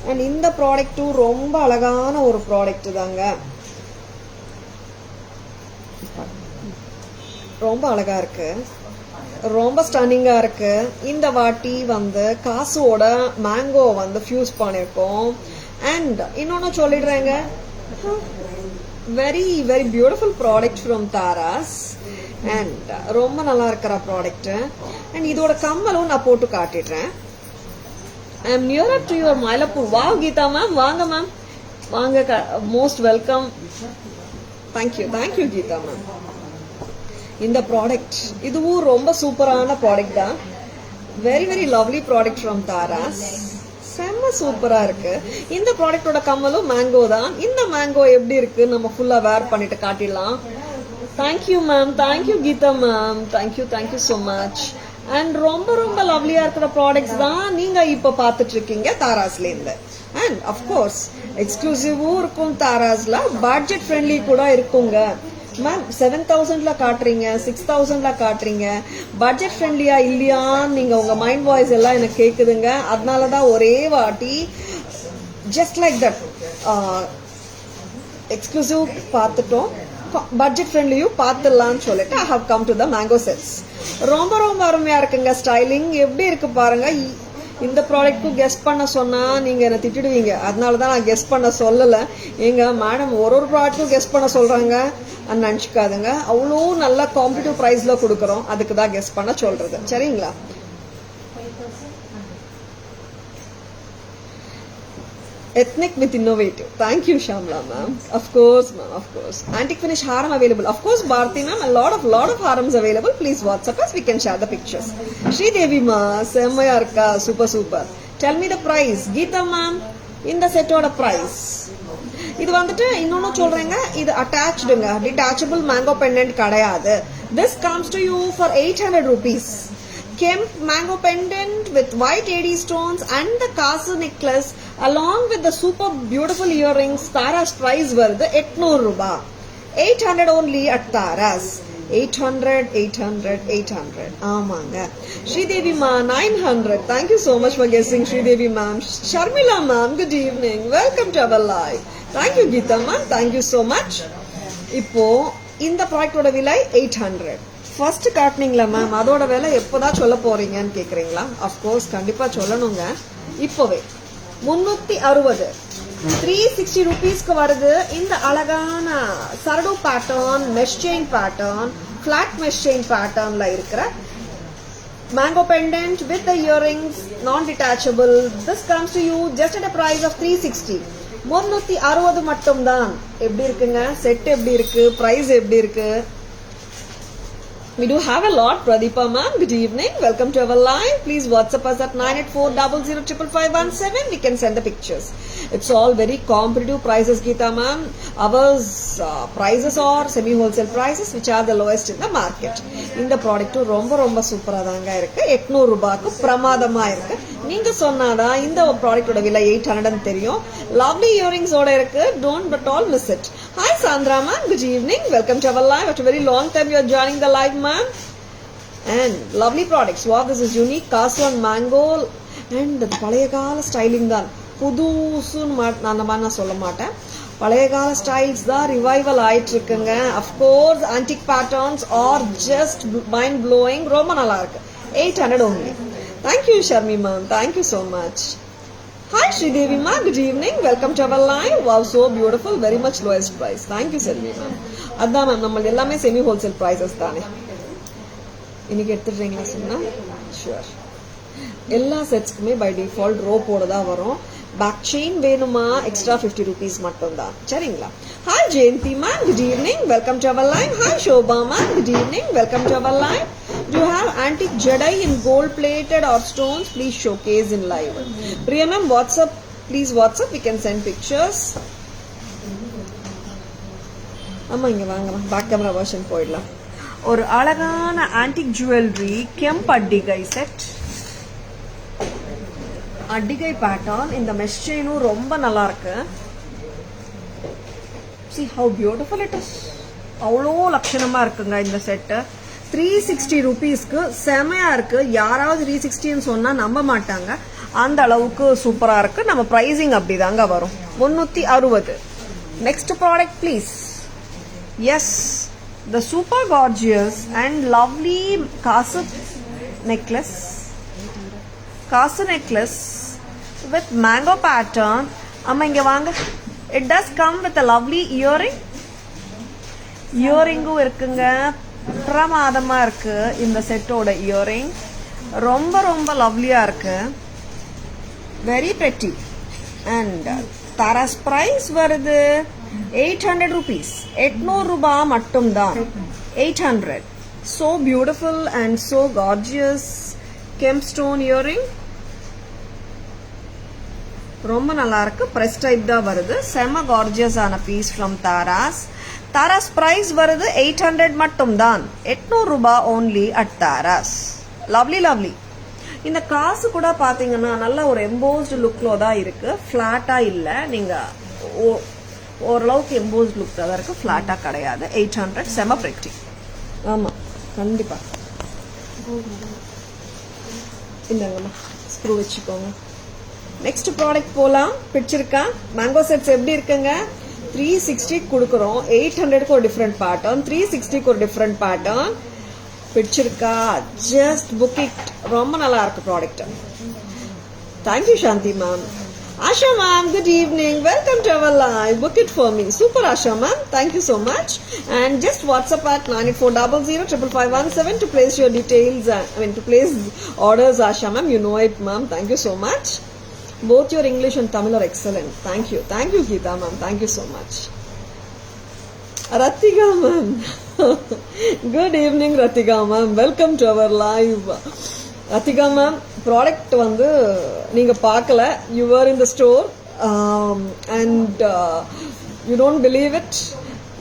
S1: And இந்த product ரொம்ப அழகான ஒரு ப்ராடக்ட் தாங்க, ரொம்ப அழகா இருக்கு, ரொம்ப ஸ்டன்னிங்கா இருக்கு. இந்த வாட்டி காசோட மேங்கோ ஃபியூஸ் பண்ணிருக்கோம். அண்ட் இன்னொன்னு சொல்லிடுறேங்க, very very beautiful product from Taras and ரொம்ப நல்லா இருக்கிற ப்ராடக்ட். அண்ட் இதோட கம்மலும் நான் போட்டு காட்டிடுறேன். I am nearer to your Mylapore. Wow Geeta ma'am, வாங்க மேம், வாங்க, most welcome. Thank you Geeta ma'am. இந்த ப்ராடக்ட் இதுவும் ரொம்ப சூப்பரான ப்ராடக்ட் தான். Very very lovely product from Tara's. செம்ம சூப்பரா இருக்கு. இந்த ப்ராடக்டோட கம்மலும் மேங்கோ தான். இந்த மேங்கோ எப்படி இருக்கு நம்ம ஃபுல்லா வேர் பண்ணிட்டு காட்டிடலாம். Thank you ma'am, thank you Geetha ma'am, thank you so much. And ரொம்ப ரொம்ப லவ்லியா இருக்கிற ப்ராடக்ட்ஸ் தான் நீங்க இப்ப பாத்துட்டு இருக்கீங்க தாராஸ்ல இருந்து. அண்ட் அப்கோர்ஸ் எக்ஸ்க்ளூசிவும் இருக்கும் தாராஸ்ல, பட்ஜெட் ஃப்ரெண்ட்லி கூட இருக்குங்க. மேம் 7,000ல காட்டுறீங்க, 6,000ல காட்டுறீங்க, பட்ஜெட் ஃப்ரெண்ட்லியா இல்லையான்னு நீங்க உங்க மைண்ட் வாய்ஸ் எல்லாம் எனக்கு கேக்குதுங்க. அதனாலதான் ஒரே வாட்டி ஜஸ்ட் லைக் தட் எக்ஸ்க்ளூசிவ் பார்த்துட்டோம், பட்ஜெட் ஃப்ரெண்ட்லியும் பார்த்துடலாம்னு சொல்லிட்டு I have come to the mango sets. ரொம்ப ரொம்ப அருமையா இருக்குங்க. ஸ்டைலிங் எப்படி இருக்கு பாருங்க. இந்த ப்ராடக்ட்க்கும் கெஸ்ட் பண்ண சொன்னா நீங்க என்ன திட்டிடுவீங்க, அதனாலதான் நான் கெஸ்ட் பண்ண சொல்லல. எங்க மேடம் ஒரு ப்ராடக்ட்டும் கெஸ்ட் பண்ண சொல்றாங்க நினைச்சுக்காதுங்க. அவ்வளோ நல்ல காம்படிட்டிவ் பிரைஸ்ல கொடுக்கறோம், அதுக்கு தான் கெஸ்ட் பண்ண சொல்றது. சரிங்களா? Ethnic with innovative. Thank you Shamla ma'am. Of course ma'am, of course. Antique finish haram available. Of course Bharti ma'am, a lot of harams available. Please WhatsApp us, we can share the pictures. Sri Devi ma semaya irka, super. Tell me the price. Geeta ma'am, இந்த செட்டோட price இது இன்னொன்னு சொல்றேங்க, இது அட்டாச்டுங்க, detachable mango pendant கிடையாது. This comes to you for 800 rupees. Kemp mango pendant with white AD stones and the kasu necklace along with the super beautiful earrings. Taras price வருது 800 ரூபாய். 800 only at Taras. 800. ஆமாங்க. ஸ்ரீதேவி மா 900. Thank you so much for guessing Sridevi ma'am. Sharmila ma'am, good evening. Welcome to our live. Thank you Geeta ma'am. Thank you so much. இப்போ இந்த ப்ராடக்டோட விலை 800. First காட்டினீங்களா ma'am, அதோட விலை எப்போதான் சொல்ல போறீங்கன்னு கேக்குறீங்களா? அஃப்கோர்ஸ் கண்டிப்பா சொல்லணுங்க. இப்போவே 360 360 rupeesக்கு வருது. இந்த அழகான சரடு pattern, mesh chain pattern, flat mesh chain பேட்டர்ன்ல இருக்கிற mango pendant with the earrings, non-detachable. This comes to you just at a price of 360. 360 மட்டும் தான். எப்படி இருக்குங்க செட்? எப்படி இருக்கு பிரைஸ்? எப்படி இருக்கு? We do have a lot. Pradeepa ma'am, good evening. Welcome to our live. Please WhatsApp us at 9840055517. We can send the pictures. It's all very competitive prices, Geeta ma'am. Ours prices are semi-wholesale prices, which are the lowest in the market. இந்த product ரொம்ப ரொம்ப சூப்பரா தாங்க இருக்கு. 800 ரூபாய்க்கு பிரமாதமா இருக்கு. நீங்க சொன்னாதான் இந்த ப்ராடக்டோட விலை 800 தெரியும். லவ்லி இயரிங்ஸ் ஓட இருக்கு. Don't but all miss it. Hi Sandra ma'am, good evening. Welcome to our live. After a very long time you are joining the live ma'am. And lovely products. Wow, this is unique. Kasu and mango and the பழைய கால styling தான். புதுசுன்னு அந்த மாதிரி நான் சொல்ல மாட்டேன். பழைய கால ஸ்டைல்ஸ் தான் ரிவைவல் ஆயிட்டு இருக்குங்க. Of course antique patterns are just mind blowing. ரொம்ப நல்லா இருக்கு. 800 only. Thank you Sharmi ma'am, thank you so much. Hi Sridevi மா, good evening, welcome to our live. Wow, so beautiful, very much lowest price. Thank you Selvi ma'am. அதான் ma'am, நம்ம எல்லாமே semi wholesale prices தானே. இன்னைக்கு எடுத்துடுறீங்களா சொன்னா? ஷுவர். எல்லா செட்ஸ்க்குமே பை டிஃபால்ட் ரோப்போட தான் வரும். பேக் செயின் வேணுமா எக்ஸ்ட்ரா 50 rupees மட்டும் தான். சரிங்களா? Hi Jayanthi ma'am, good evening, welcome to our live. Hi Shobha ma'am, good evening, welcome to our live. Do you have antique jadai in gold plated or stones? Please showcase in live. Priya ma'am, WhatsApp, please WhatsApp, we can send pictures. ஆமா, இங்க வாங்க, back camera version போயிடலாம். ஒரு அழகான antique jewellery கெம்ப் அட்டிகை set. அட்டிகை pattern. இந்த mesh செயினும் ரொம்ப நல்லா இருக்கு. See how beautiful it is. அவ்வளோ லட்சணமா இருக்குங்க இந்த செட்டு. 360 rupeesக்கு செமையா இருக்கு. யாராவது 360 சொன்னா நம்ப மாட்டாங்க. அந்த அளவுக்கு சூப்பரா இருக்கு. நம்ம பிரைசிங் அப்படிதாங்க வரும். 360. Next product please. Yes, the super gorgeous and lovely kasu necklace with mango pattern. amma inga vaanga. It does come with a lovely earring irukkunga. பிரமாதமா இருக்கு இந்த செட்டோட இயரிங். ரொம்ப ரொம்ப லவ்லியா இருக்கு. Very pretty. And Taras price வருது 800 rupees. 800 ரூபாய் மட்டும் தான். 800. So beautiful and so gorgeous kemstone earring. ரொம்ப நல்லா இருக்கு. பிரஸ் டைப் தான் வருது. செம கார்ஜியஸ் ஆன piece from Taras. Taras price வருது 800 மட்டும் தான். 800 ரூபாய் only at Taras. Lovely lovely. இந்த காசு கூட பாத்தீங்கன்னா நல்ல ஒரு எம்போஸ்டு லுக்ல தான் இருக்கு. பிளாட்டா இல்ல. நீங்க ஓரளவுக்கு எம்போஸ்டு லுக் தான் இருக்கு. பிளாட்டா கிடையாது. 800. செம பிரெட்டி. ஆமா, கண்டிப்பா. இந்தாங்கம்மா, ஸ்க்ரூ வச்சுக்கோங்க. நெக்ஸ்ட் ப்ராடக்ட் போலாம். பிடிச்சிருக்கா? மேங்கோ செட்ஸ் எப்படி இருக்குங்க? 360 கொடுக்குறோம். 800க்கு ஒரு டிஃப்ரெண்ட் பேட்டர்ன், 360க்கு ஒரு டிஃப்ரெண்ட் பேட்டர்ன். பிடிச்சிருக்கா? Just book it. ரொம்ப நல்லா இருக்கு product. Thank you Shanthi ma'am. Asha ma'am, good evening, welcome to our live. Book it for me. Super Asha ma'am, thank you so much. And just WhatsApp at 9400055517 to place your details. To place orders, Asha ma'am. You know it, ma'am. Thank you so much. Both your English and Tamil are excellent. Thank you. Thank you, Geeta ma'am. Thank you so much. Ratika ma'am. Good evening, Ratika ma'am. Welcome to our live. Ratika ma'am, product வந்து நீங்க பார்க்கல. You were in the store and you don't believe it.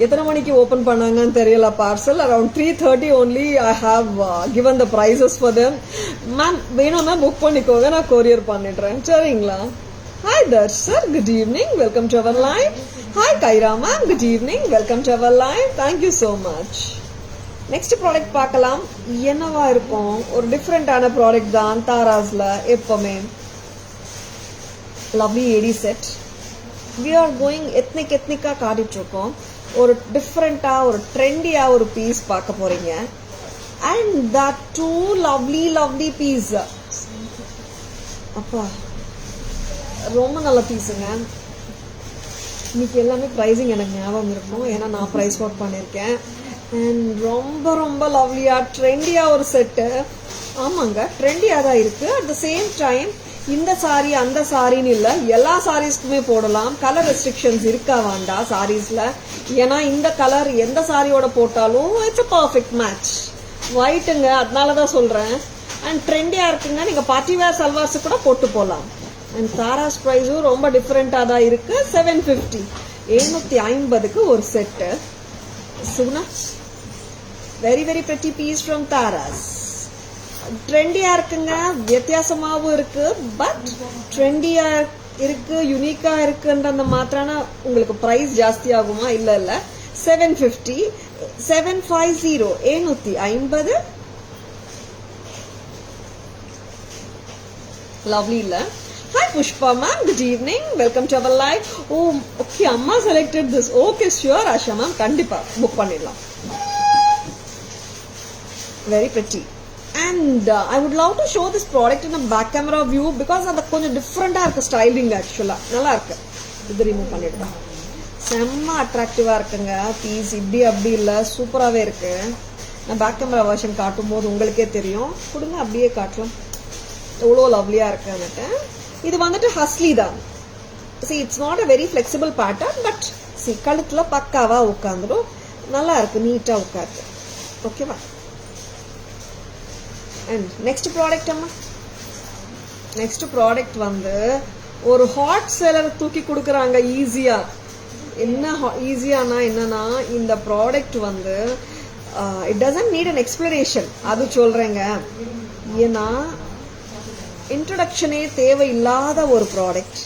S1: எத்தனை மணிக்கு open பண்ணாங்கன்னு தெரியல. Parcel around 3:30 only. I have given the prices for them. Ma'am வேணும்னா book பண்ணிக்கோங்க, நான் கொரியர் பண்ணிடுறேன். சரிங்களா? Hi Darsh sir, good evening, welcome to our live. Hi Kyra ma'am, good evening, welcome to our live. Thank you so much. Next product பார்க்கலாம். என்னவா இருக்கும்? ஒரு டிஃப்ரெண்டான ப்ராடக்ட் தான் தாராஸ்ல எப்பவுமே. Lovely AD set. We are going எத்னிக்கா காட்டிட்டு இருக்கோம். ஒரு டிஃப்ரெண்டா, ஒரு ட்ரெண்டியா ஒரு பீஸ் பார்க்க போறீங்க. And that too lovely piece. அப்பா, ரொம்ப நல்ல பீஸுங்க. இன்னைக்கு எல்லாமே ப்ரைஸிங் எனக்கு ஞாபகம் இருக்கும். ஏன்னா நான் ப்ரைஸ் ஒர்க் பண்ணியிருக்கேன். அண்ட் ரொம்ப ரொம்ப லவ்லியா ட்ரெண்டியா ஒரு செட்டு. ஆமாங்க, ட்ரெண்டியா தான் இருக்கு. அட் த சேம் டைம் இந்த சாரி அந்த சாரின்னு இல்லை, எல்லா சாரீஸ்க்குமே போடலாம். கலர் ரெஸ்ட்ரிக்ஷன்ஸ் இருக்கா வேண்டாம் சாரீஸ்ல. ஏன்னா இந்த கலர் எந்த சாரியோட போட்டாலும் இட்ஸ் அ பர்ஃபெக்ட் மேட்ச். ஒயிட்டுங்க, அதனாலதான் சொல்றேன். அண்ட் ட்ரெண்டியா இருக்குங்க. நீங்க பார்ட்டி வேர் சல்வார்ஸ் கூட போட்டு போகலாம். அண்ட் தாராஸ் பிரைஸும் ரொம்ப டிஃப்ரெண்டா தான் இருக்கு. 750. 750க்கு ஒரு set. Suguna, very very pretty piece from Taras. ட்ரெண்டியா இருக்குங்க, வித்தியாசமாவும் இருக்கு. பட் ட்ரெண்டியா இருக்கு, யூனிக்கா இருக்குன்ற மாத்திரான உங்களுக்கு பிரைஸ் ஜாஸ்தி ஆகுமா? இல்ல. 750. 750. 750. லவ்லி இல்ல. Hi Pushpa ma'am, good evening. Welcome to our live. Oh, okay, Amma selected this. Okay, sure, Asha ma'am. Kandipa book பண்ணிடலாம். Very pretty. And I would love to show this product in a back camera view because அது கொஞ்சம் டிஃப்ரெண்டா இருக்கு styling ஆக்சுவலா. நல்லா இருக்கு. இது remove பண்ணிடுறேன். செம்ம அட்ராக்டிவா இருக்குங்க. பீஸ் இப்படி அப்படி இல்ல, சூப்பராவே இருக்கு. நான் பேக் கேமரா வெர்ஷன் காட்டும் போது உங்களுக்கே தெரியும். கொடுங்க அப்படியே காட்டலாம். எவ்வளோ லவ்லியா இருக்கு. இது வந்துட்டு ஹஸ்லி தான். See, it's not a very flexible pattern, but see, கழுத்துல பக்காவா உட்காந்துடும். நல்லா இருக்கு, நீட்டா உட்காருது. ஓகேவா? அண்ட் நெக்ஸ்ட் ப்ராடக்ட் அம்மா. நெக்ஸ்ட் ப்ராடக்ட் வந்து ஒரு ஹாட் செல்லர் தூக்கி கொடுக்குறாங்க ஈஸியா. என்ன ஈஸியானா என்னன்னா, இந்த ப்ராடக்ட் வந்து it doesn't NEET an explanation. அது சொல்றேங்க. ஏன்னா இன்ட்ரடக்ஷனே தேவையில்லாத ஒரு ப்ராடக்ட்,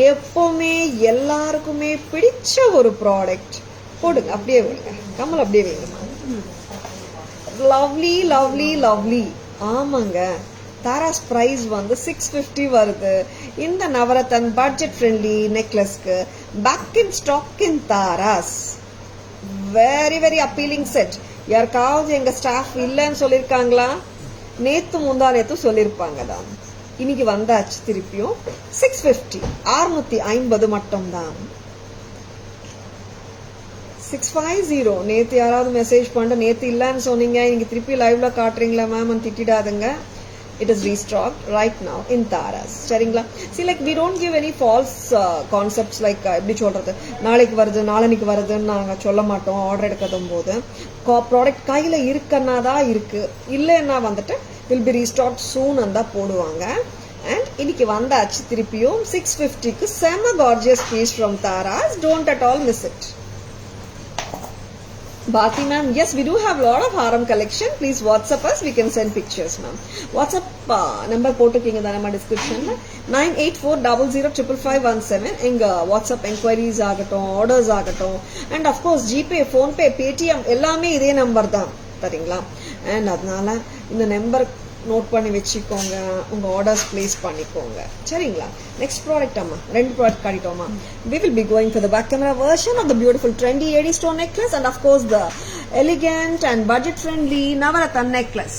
S1: எப்பவுமே எல்லாருக்குமே பிடிச்ச ஒரு ப்ராடக்ட். போடுங்க அப்படியே வைங்க, கமல் அப்படியே வைங்க. Lovely lovely lovely. ஆமாங்க, தாராஸ் பிரைஸ் வந்து 650 வருது. இந்த நவரத்தன் பட்ஜெட் ஃப்ரெண்ட்லி நெக்லஸ்க்கு back in stock in Taras. Very very appealing set. யாருக்காவது எங்க ஸ்டாஃப் இல்லைன்னு சொல்லியிருக்காங்களா? நேத்து முந்தா நேத்து சொல்லியிருப்பாங்க தான். இன்னைக்கு வந்தாச்சு திருப்பியும். 650 650 மட்டும் தான். 650. நேத்து யாராவது மெசேஜ் பண்ணிட்டு நேத்து இல்லன்னு சொன்னீங்க, இன்னைக்கு திருப்பி லைவ்ல காட்டுறீங்களா ma'am திட்டிடாதுங்க. It is restocked right now in Taras. சரிங்களா? See, like we don't give any false concepts like எப்படி சொல்றது, நாளைக்கு வருது நாளைக்கு வருதுன்னு நாங்கள் சொல்ல மாட்டோம். ஆர்டர் எடுக்கதும் போது ப்ராடக்ட் கையில் இருக்குன்னா தான் இருக்கு, இல்லைன்னா வந்துட்டு will be restocked soon தான் போடுவாங்க. அண்ட் இன்னைக்கு வந்தாச்சு திருப்பியும் 650க்கு செம gorgeous piece from Taras. Don't at all miss it. Bharti ma'am, yes, we do have a lot of haram collection. Please WhatsApp us. We can send pictures, ma'am. WhatsApp number போட்டுக்கீங்க தானே நம்ம டிஸ்கிரிப்ஷன்ல. 9840055517. எங்க WhatsApp enquiries ஆகட்டும், orders ஆகட்டும், and of course GPay, PhonePe, Paytm எல்லாமே இதே number தான் சரிங்களா. அண்ட் அதனால இந்த நம்பர் நோட் பண்ணி வச்சுக்கோங்க, உங்க ஆர்டர்ஸ் பிளேஸ் பண்ணிக்கோங்க சரிங்களா. நெக்ஸ்ட் ப்ராடக்ட் அம்மா, ரெண்டு product காட்டிட்டோமா. We will be going for the back camera version of the beautiful trendy AD stone necklace and of course the elegant and budget friendly Navaratna necklace.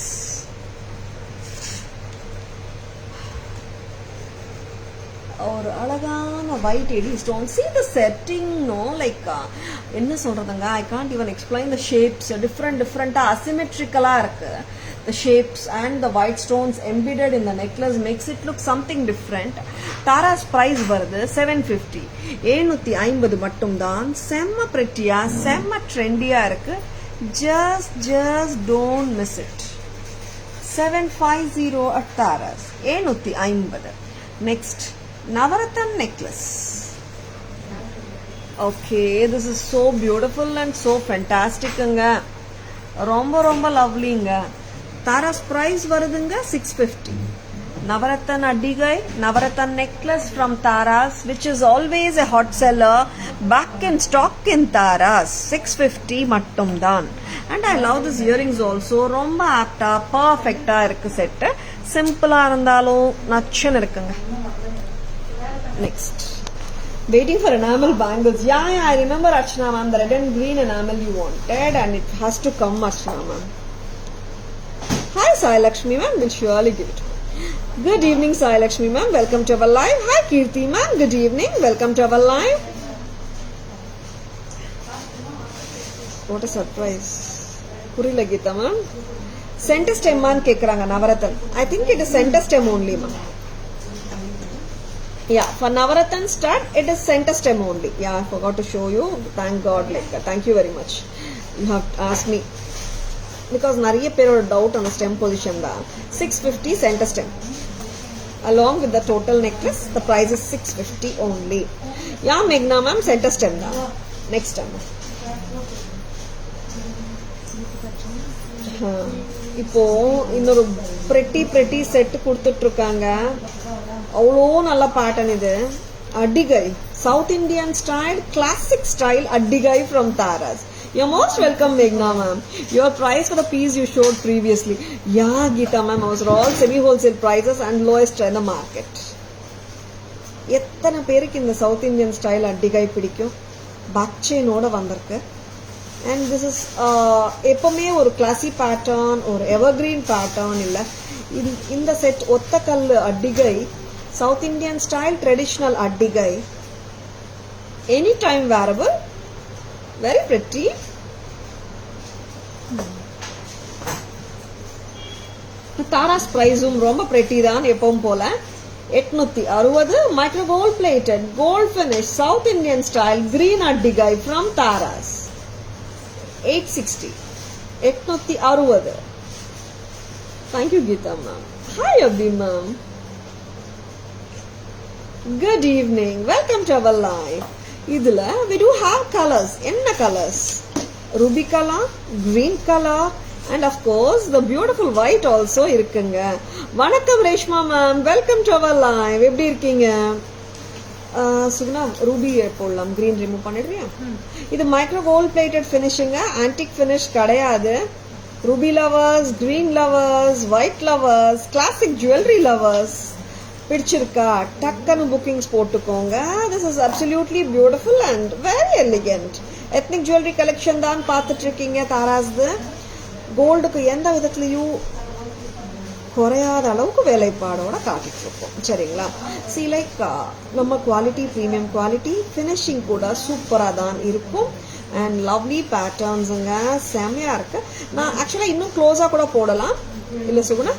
S1: ஒரு அழகான white AD stone. See the setting, no, like என்ன சொல்றதுங்க, I can't even explain the shapes. different asymmetrical இருக்கு. The shapes and the white stones embedded in the necklace makes it look something different. Tara's price வருது 750. 750 மட்டும் தான். செம்ம pretty-யா, செம்ம trendy-யா இருக்கு. Just don't miss it. 750 at Tara's. 750. Next, Navaratna necklace. Okay, this is so beautiful and so fantastic-ங்க. ரொம்ப lovely-ங்க. Tara's price வருதுங்க 650. Navaratna Adigai, Navaratna necklace from Taras, which is always a hot seller, back in stock in Taras. 650 மட்டும் தான். And I love this earrings also. ரொம்ப ஆப்டா பர்ஃபெக்டா இருக்கு set. சிம்பிளா இருந்தாலும் நச்சுன்னு இருக்குங்க. Next, waiting for enamel bangles. Yeah, I remember Archana ma'am, the red and green enamel you wanted, and it has to come, Archana ma'am. Hi Sai Lakshmi ma'am, will surely give it. Good evening Sai Lakshmi ma'am, welcome to our live. Hi Kirti ma'am, good evening, welcome to our live. What a surprise. Purila Geeta ma'am. Center stem man kekranga Navaratna. I think it is center stem only ma'am. Yeah, for Navaratna stud it is center stem only. Yeah, I forgot to show you. Thank God, like thank you very much. You have asked me. Because நிறைய பேரோட doubt அந்த stem position தான். 650 center stem. Along with the total necklace, the price is 650 only. Yeah, Meghna ma'am, center stem தான். Next time. இப்போ இன்னொரு pretty set கொடுத்துட்டு இருக்காங்க. அவ்வளோ நல்ல பேட்டர்ன் இது. அடிகை, south Indian style, classic style அடிகை from Taras. You're most welcome, Meghna ma'am. Your price for the piece you showed previously. Yeah, Geeta ma'am, those are all semi-wholesale prices and lowest in the market. எத்தனை பேருக்கு இந்த south Indian style அட்டிகை பிடிக்கும்? Back செயினோட வந்திருக்கு. And this is எப்பவுமே ஒரு classy pattern, ஒரு evergreen pattern இல்லை. இந்த செட் ஒத்தக்கல் அட்டிகை, சவுத் இந்தியன் ஸ்டைல் ட்ரெடிஷ்னல் அட்டிகை, any time wearable, very pretty. Taras பிரைஸும் ரொம்ப pretty தான் எப்பவும் போல. 860 micro gold plated gold finish south Indian style green அட்டிகை from Taras. 860. 860. Thank you, Geeta ma'am. Hi, Abhi ma'am. Good evening. Welcome to our live. இதுல we do have colors. என்ன colors? Ruby color, green color, and of course the beautiful white also இருக்குங்க. வணக்கம் Reshma ma'am, welcome to our live. எப்படி இருக்கீங்க? Suguna ruby போடலாம், green remove பண்ணிடுறியா? இது micro gold plated ஃபினிஷிங்க, ஆன்டிக் ஃபினிஷ் கிடையாது. Ruby lovers, green lovers, white lovers, classic jewellery lovers பிடிச்சிருக்கா? டக்குன்னு புக்கிங்ஸ் போட்டுக்கோங்க. This is absolutely beautiful and very elegant. Ethnic jewellery collection தான் பார்த்துட்டு இருக்கீங்க. தாராஸ்து கோல்டுக்கு எந்த விதத்துலையும் குறையாத அளவுக்கு வேலைப்பாடோட காட்டிட்டு இருக்கோம். சரிங்களா? சி லைக் நம்ம குவாலிட்டி, ப்ரீமியம் குவாலிட்டி, ஃபினிஷிங் கூட சூப்பராக தான் இருக்கும். அண்ட் லவ்லி பேட்டர்ன்ஸுங்க, செம்மையா இருக்கு. நான் ஆக்சுவலாக இன்னும் க்ளோஸாக கூட போடலாம். இல்லை Suguna,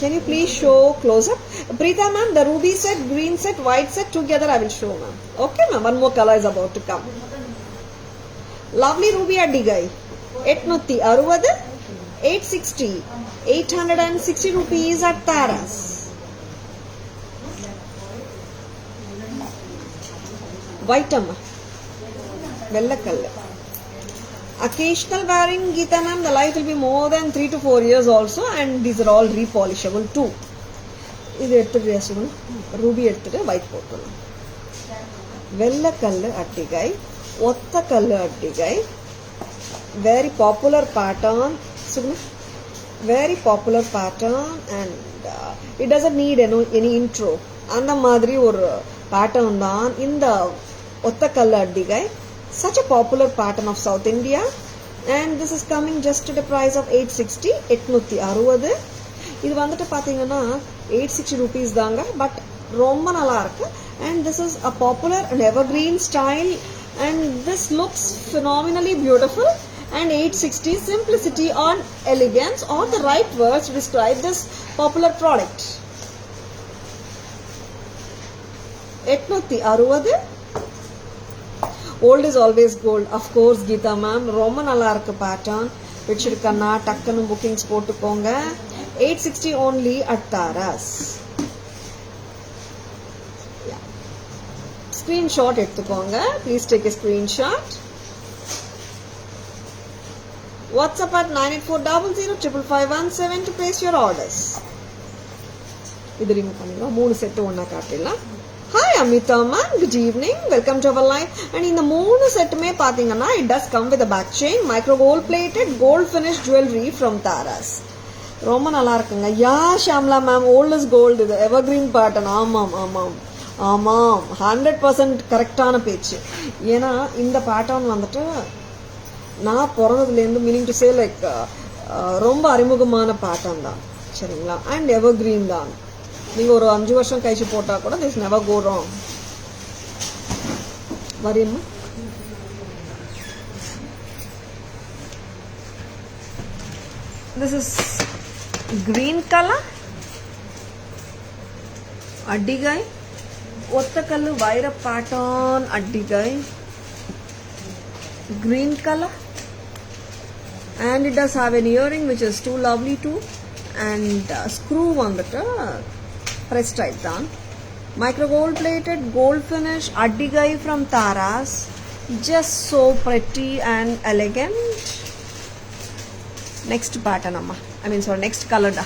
S1: can you please show close up? Preeta ma'am, the ruby set, green set, white set together I will show ma'am. Okay ma'am, one more color is about to come. Lovely ruby addigai. 860, 860, 860 rupees at Taras. White amma, vellakalla. Occasional wearing, Geeta ma'am, the life will be more than 3 to 4 years also, and these are all repolishable too. இது எடுத்துட்டு Suguna, Ruby எடுத்துட்டு white போட்டுலாம். வெள்ளக்கல்லு அட்டிகை, ஒத்த கல்லு அட்டிகை, very popular pattern. Sugna, very popular pattern, and it doesn't need any intro. அந்த மாதிரி ஒரு pattern தான் இந்த ஒத்தக்கல்லு அட்டிகை. Such a popular pattern of South India, and this is coming just at a price of 860. 860. இது வந்துட்டு பாத்தீங்கன்னா 860 rupees தாங்க, but ரொம்ப நல்லா இருக்கு. And this is a popular and evergreen style, and this looks phenomenally beautiful. And 860, simplicity or elegance are the right words to describe this popular product. 860. Old is always gold. Of course, Geeta ma'am, ரொம்ப நல்லா இருக்கு pattern. பிடிச்சிருக்கன்னா டக்குன்னு bookings போட்டுக்கோங்க. 860 only at Taras. Screenshot எடுத்துக்கோங்க. Please take a screenshot. WhatsApp at 9840055117 to place your orders. இது remove பண்ணிடலாம். 3 set ஒன்னா காட்டிடலாம். Hi Amita ma'am, good evening, welcome to our live. And இந்த 3 செட்டுமே பாத்தீங்கன்னா it does come with a back chain, micro gold plated gold finish jewelry from Taras. ரொம்ப நல்லா இருக்குங்க. Yeah Shamla ma'am, old is gold, இது evergreen pattern. ஆமாம் ஆமாம் ஆமாம், 100% கரெக்டான பேச்சு. ஏன்னா இந்த பேட்டர்ன் வந்துட்டு நான் பிறந்ததுலேருந்து, மீனிங் டு சே லைக் ரொம்ப அறிமுகமான பேட்டர்ன் தான். சரிங்களா? அண்ட் எவர்கிரீன் தான். நீங்கள் ஒரு 5 வருஷம் கழிச்சு போட்டால் கூட திஸ் நெவர் கோ ராங். வரியம்மா, திஸ் இஸ் green color அட்டிகை, ஒத்தக்கல்லு வைர பேட்டர்ன் அட்டிகை, green color, and it does have an earring which is too lovely too, and screw வந்துட்டு press type தான். Micro gold plated gold finish addigai from Taras, just so pretty and elegant. Next pattern amma, next color da.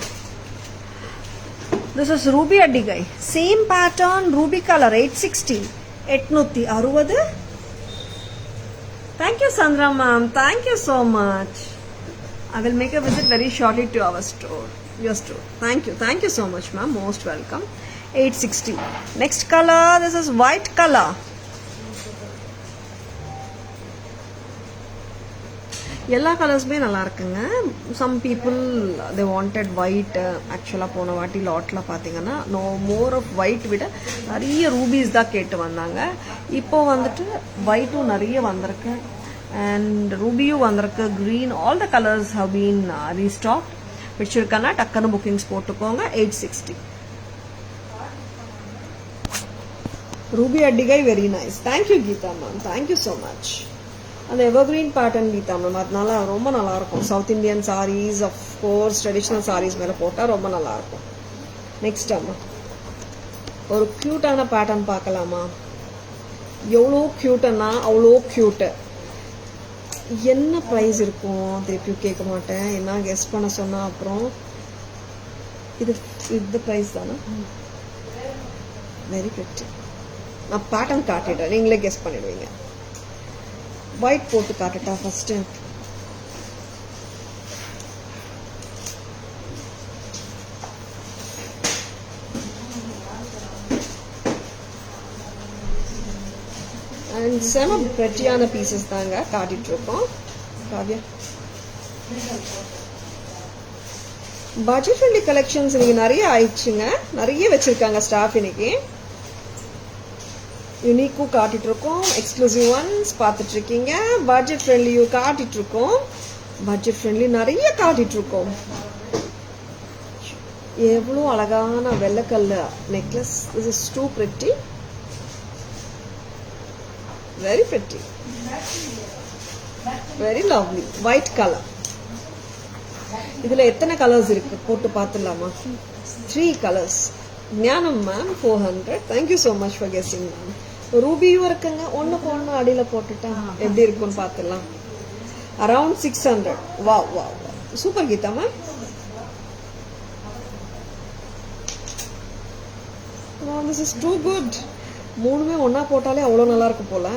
S1: This is ruby addigai, same pattern, ruby color. 860. 860. Thank you Sandra ma'am, thank you so much. I will make a visit very shortly to our store, your store. Thank you so much ma'am, most welcome. 860. Next color, this is white color. எல்லா கலர்ஸுமே நல்லா இருக்குங்க. Some people they wanted white. ஆக்சுவலாக போன வாட்டி லாட்டில் பார்த்தீங்கன்னா no more of white விட நிறைய ரூபீஸ் தான் கேட்டு வந்தாங்க. இப்போ வந்துட்டு ஒயிட்டும் நிறைய வந்திருக்கு அண்ட் ரூபியும் வந்திருக்கு. Green all the colours have been restock. பிடிச்சிருக்கன்னா டக்குன்னு புக்கிங்ஸ் போட்டுக்கோங்க. 860. ரூபி அட்டிகை very nice. Thank you Geetha ma'am, thank you so much. அந்த எவர்கிரீன் பேட்டர்ன் கீதா மேம் அதனால ரொம்ப நல்லாயிருக்கும். South Indian sarees of course traditional sarees மேலே போட்டால் ரொம்ப நல்லாயிருக்கும். நெக்ஸ்ட் அம்மா ஒரு க்யூட்டான பேட்டர்ன் பார்க்கலாமா? எவ்வளோ க்யூட்டுன்னா அவ்வளோ க்யூட்டு. என்ன ப்ரைஸ் இருக்கும் திருப்பியும் கேட்க மாட்டேன், என்ன கெஸ் பண்ண சொன்னால் அப்புறம். இது ப்ரைஸ் தானே? Very pretty. நான் பேட்டர்ன் காட்டிடுறேன், நீங்களே கெஸ் பண்ணிடுவீங்க. ஒயிட் போட்டு காட்டுட்டா ஃபர்ஸ்ட். அண்ட் செம பிரெட்டியான பீசஸ் தாங்க காட்டிட்டு இருக்கோம். காவ்யா பட்ஜெட் ஃப்ரெண்ட்லி கலெக்ஷன்ஸ் இன்னைக்கு நிறைய ஆயிடுச்சுங்க. நிறைய வச்சிருக்காங்க ஸ்டாஃப் இன்னைக்கு. யூனிக்கும் காட்டிட்டு இருக்கோம், எக்ஸ்க்ளூசிவ் ஒன்ஸ் பார்த்துட்டு இருக்கீங்க. பட்ஜெட் ஃப்ரெண்ட்லியும் காட்டிட்டு இருக்கோம், பட்ஜெட் ஃப்ரெண்ட்லி நிறைய காட்டிட்டு இருக்கோம். எவ்வளோ அழகான வெள்ளைக்கல்ல necklace. This is too pretty, very pretty, very lovely. White colour. இதுல எத்தனை கலர்ஸ் இருக்கு போட்டு பார்த்துடலாமா? 3 colours. Gnanam ma'am 400. Thank you so much for guessing ma'am. ரூபியும் இருக்குங்க. ஒன்றுக்கு ஒன்று அடியில் போட்டுட்டா எப்படி இருக்குன்னு பார்த்துடலாம். அரவுண்ட் 600. வா வா வா, super Geetha ma'am. This is too good. மூணுமே ஒன்றா போட்டாலே அவ்வளோ நல்லா இருக்கு போல.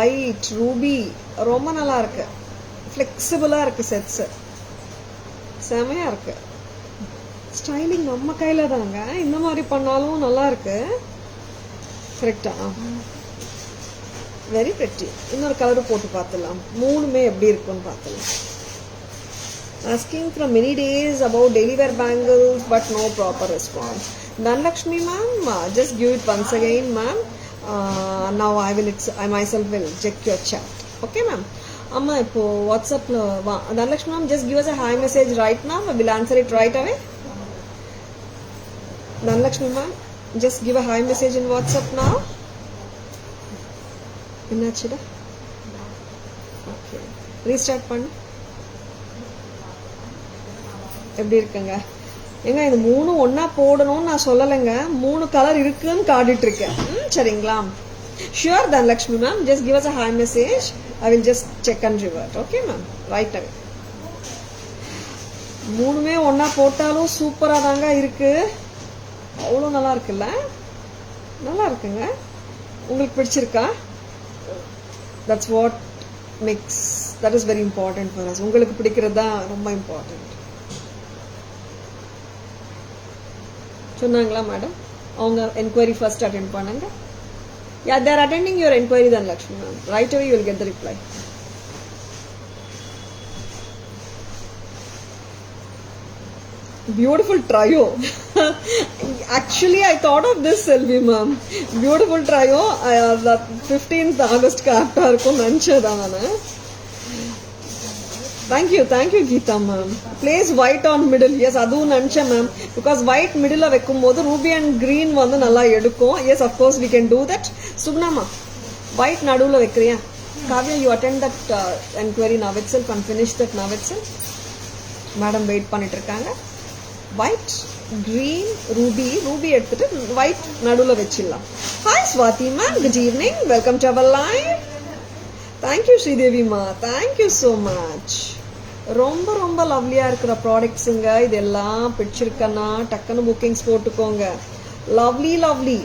S1: ஒயிட் ரூபி ரொம்ப நல்லா இருக்கு. ஃப்ளெக்சிபிளாக இருக்கு செட்ஸு, செமையாக இருக்கு. ஸ்டைலிங் நம்ம கையில் தாங்க. இந்த மாதிரி பண்ணாலும் நல்லா இருக்கு. கரெக்டா? Very pretty. இன்னொரு கலர் போட்டு பார்த்துலாம், மூணுமே எப்படி இருக்குன்னு பார்த்துலாம். Asking from many days about daily wear bangles but no proper response. Dhanlakshmi ma'am, just give it once again ma'am. Now I myself will check your chat. Okay ma'am. Amma ipo WhatsApp la Dhanlakshmi ma'am, just give us a hi message right now. I will answer it right away. Dhanlakshmi ma'am, just give a hi message in WhatsApp now. என்னாச்சுடா? Okay, restart பண்ணு. எப்படி இருக்குங்க? ஏங்க இது மூணும் ஒன்னா போடணும்னு நான் சொல்லலைங்க. 3 கலர் இருக்குன்னு காட்டிட்டு இருக்கேன். சரிங்களா? Sure Dhanalakshmi ma'am, just give us a hi message. I will just check and revert. Okay ma'am, right away. மூணுமே ஒன்னா போட்டாலும் சூப்பரா தாங்க இருக்கு. அவ்வளோ நல்லா இருக்குல்ல? நல்லா இருக்குங்க. உங்களுக்கு பிடிச்சிருக்கா? That's what makes, that is very important for us. உங்களுக்கு பிடிக்கிறது தான் ரொம்ப இம்பார்ட்டன்ட். சொன்னாங்களா மேடம்? அவங்க என்கொயரி ஃபர்ஸ்ட் அட்டென்ட் பண்ணுங்க. யா, தேர் அட்டெண்டிங் யுவர் என்கொயரி தான் Lakshmi ma'am. Right away you will get the reply. Beautiful trio. Actually, I thought of this, Selvi ma'am. Beautiful trio. 15th August correct இருக்கும் நினைச்சதானே. Thank you Geeta ma'am. Place white on middle. Yes, அதுவும் நினைச்சேன் ma'am. Because white middle வைக்கும் போது ruby and green வந்து நல்லா எடுக்கும். Yes, of course we can do that. Subna ma'am, white நடுவுல வைக்கிறியா? Kavya, you attend that enquiry now itself and finish that now itself. Madam wait பண்ணிட்டு இருக்காங்க. White, green, ruby எடுத்துட்டு white நடுவில் வச்சிடலாம். Hi Swathi ma'am, good evening, welcome to our live. Thank you ஸ்ரீதேவிமா, thank you so much. ரொம்ப ரொம்ப லவ்லியாக இருக்கிற ப்ராடக்ட்ஸுங்க. இதெல்லாம் பிடிச்சிருக்கன்னா டக்குன்னு புக்கிங்ஸ் போட்டுக்கோங்க. லவ்லி லவ்லி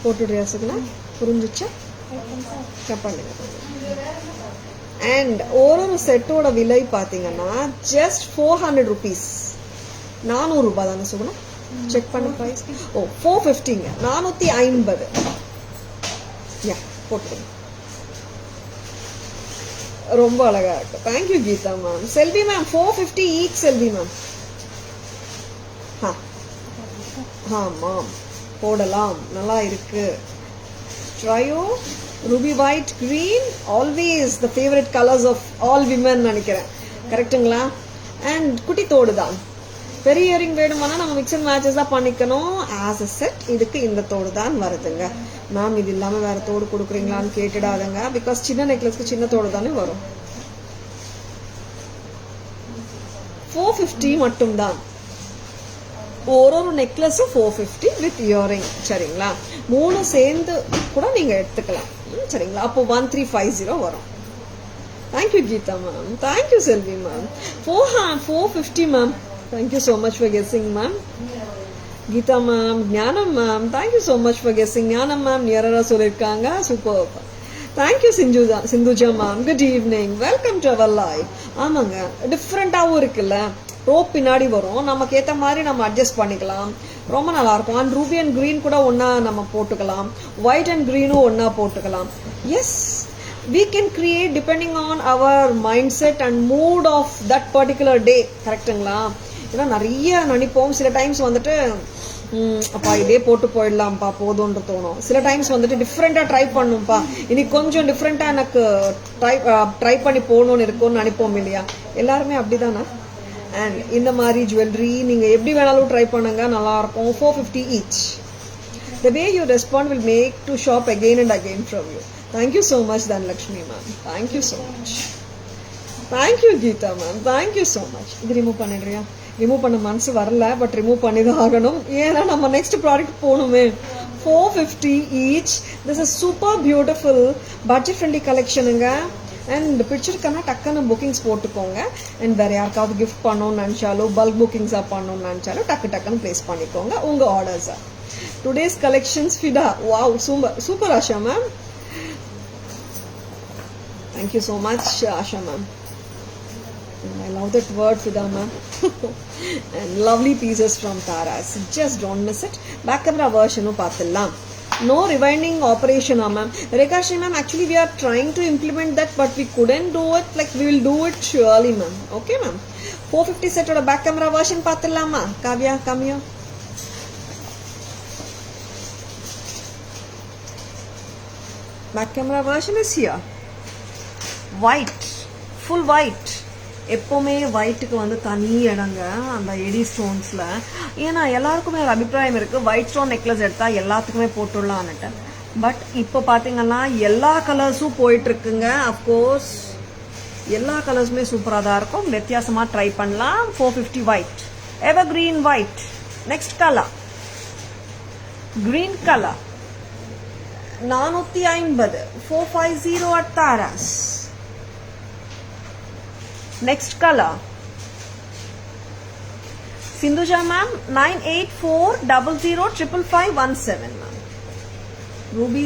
S1: போட்டுடுறியா சுகுணா? புரிஞ்சிச்சா? பண்ணுங்க. அண்ட் ஒரு செட்டோட விலை பார்த்தீங்கன்னா ஜஸ்ட் 400 rupees. 400 ரூபாய் தானே சுகுணா? செக் பண்ண ப்ரைஸ். ஓ 450ங்க, 450. யா போட்டுருங்க. ரொம்ப அழகா இருக்கு. Thank you Geetha ma'am. Selvi ma'am 450 each. Selvi ma'am ma'am போடலாம், நல்லா இருக்கு. Trio ruby white green always the favourite colours of all women நினைக்கிறேன், கரெக்டுங்களா? அண்ட் குட்டி தோடு தான். பெரிய இயரிங் வேணுமானா நம்ம மிக்ஸ் அண்ட் மேட்சஸ் தான் பண்ணிக்கணும். ஆஸ் அ செட் இதுக்கு இந்த தோடு தான் வருதுங்க. மேம் இது இல்லாமல் வேற தோடு கொடுக்குறீங்களான்னு கேட்டுடாதுங்க. பிகாஸ் சின்ன நெக்லஸ்க்கு சின்ன தோடு தானே வரும். 450 மட்டும்தான். ஒரு நெக்லஸும் 450 வித் இயரிங், சரிங்களா? 3 சேர்ந்து கூட நீங்க எடுத்துக்கலாம், சரிங்களா? அப்போ 1350 வரும். Thank you Geetha ma'am. Thank you Selvi ma'am. 450 ma'am. Thank you so much for guessing, ma'am. Geeta ma'am, Jnanam ma'am, thank you so much for guessing. Jnanam ma'am, nearer solirukanga, superb. Thank you Sindhuja ma'am. Good evening. Welcome to our live. ஆமாங்க, டிஃப்ரெண்டாகவும் இருக்குல்ல. Rope பின்னாடி வரும், நமக்கு ஏற்ற மாதிரி நம்ம adjust பண்ணிக்கலாம். ரொம்ப நல்லா இருக்கும். அண்ட் ரூபி அண்ட் கிரீன் கூட ஒன்னா நம்ம போட்டுக்கலாம், ஒயிட் அண்ட் கிரீனும் ஒன்னா போட்டுக்கலாம். Yes, we can create depending on our mindset and mood of that particular day, கரெக்டுங்களா? ஏன்னா நிறைய நினைப்போம். சில டைம்ஸ் வந்துட்டு அப்பா இதே போட்டு போயிடலாம்ப்பா போதும்னு தோணும். சில டைம்ஸ் வந்துட்டு டிஃப்ரெண்டா ட்ரை பண்ணும்ப்பா, இன்னைக்கு கொஞ்சம் டிஃப்ரெண்டா எனக்கு ட்ரை பண்ணி போகணும்னு இருக்கும்னு நினைப்போம் இல்லையா? எல்லாருமே அப்படிதானே? அண்ட் இந்த மாதிரி ஜுவல்லரி நீங்க எப்படி வேணாலும் ட்ரை பண்ணுங்க, நல்லா இருக்கும். 450 each. The way you respond will make to shop again and again from you. Thank you so much Dhanlakshmi ma'am. Thank you so much. Thank you Geeta ma'am. Thank you so much. இது remove பண்ணிடுறியா? Remove பண்ண மனசு வரல, but remove பண்ணி தான் ஆகணும். ஏன்னா நம்ம next product போகணுமே. 450 each. This is super beautiful budget friendly collectionங்க. அண்ட் பிடிச்சிருக்கனா டக்குன்னு புக்கிங்ஸ் போட்டுக்கோங்க. அண்ட் வேற யாருக்காவது கிஃப்ட் பண்ணணும்னு நினைச்சாலும், பல்க் புக்கிங்ஸா பண்ணணும்னு நினைச்சாலும் டக்குன்னு பிளேஸ் பண்ணிக்கோங்க உங்க ஆர்டர்ஸை. டுடேஸ் கலெக்ஷன்ஸ் ஃபிடா. Wow, super Asha ma'am. Thank you so much Asha ma'am. I love that word Fida ma'am. And lovely pieces from Taras. Just don't miss it. Back camera version paathidalam. No rewinding operation ma'am. Rekashri ma'am, actually we are trying to implement that but we couldn't do it. Like we will do it surely ma'am. Okay ma'am. 450 set oda back camera version paathidalam. Kavya, come here. Back camera version is here. White, full white. எப்போவுமே ஒயிட்டுக்கு வந்து தனி இடங்க அந்த eddy ஸ்டோன்ஸில். ஏன்னா எல்லாருக்குமே ஒரு அபிப்பிராயம் இருக்குது, ஒயிட் ஸ்டோன் நெக்லஸ் எடுத்தால் எல்லாத்துக்குமே போட்டுடலான்னுட்டு. பட் இப்போ பார்த்தீங்கன்னா எல்லா கலர்ஸும் போயிட்டுருக்குங்க. அஃப்கோர்ஸ் எல்லா கலர்ஸுமே சூப்பராக தான் இருக்கும். வித்தியாசமாக ட்ரை பண்ணலாம். 450 white, ever green white. Next colour green colour 450, 450 at Taras. Next color Sindhuja ma'am, 9840055517 ma'am. Ruby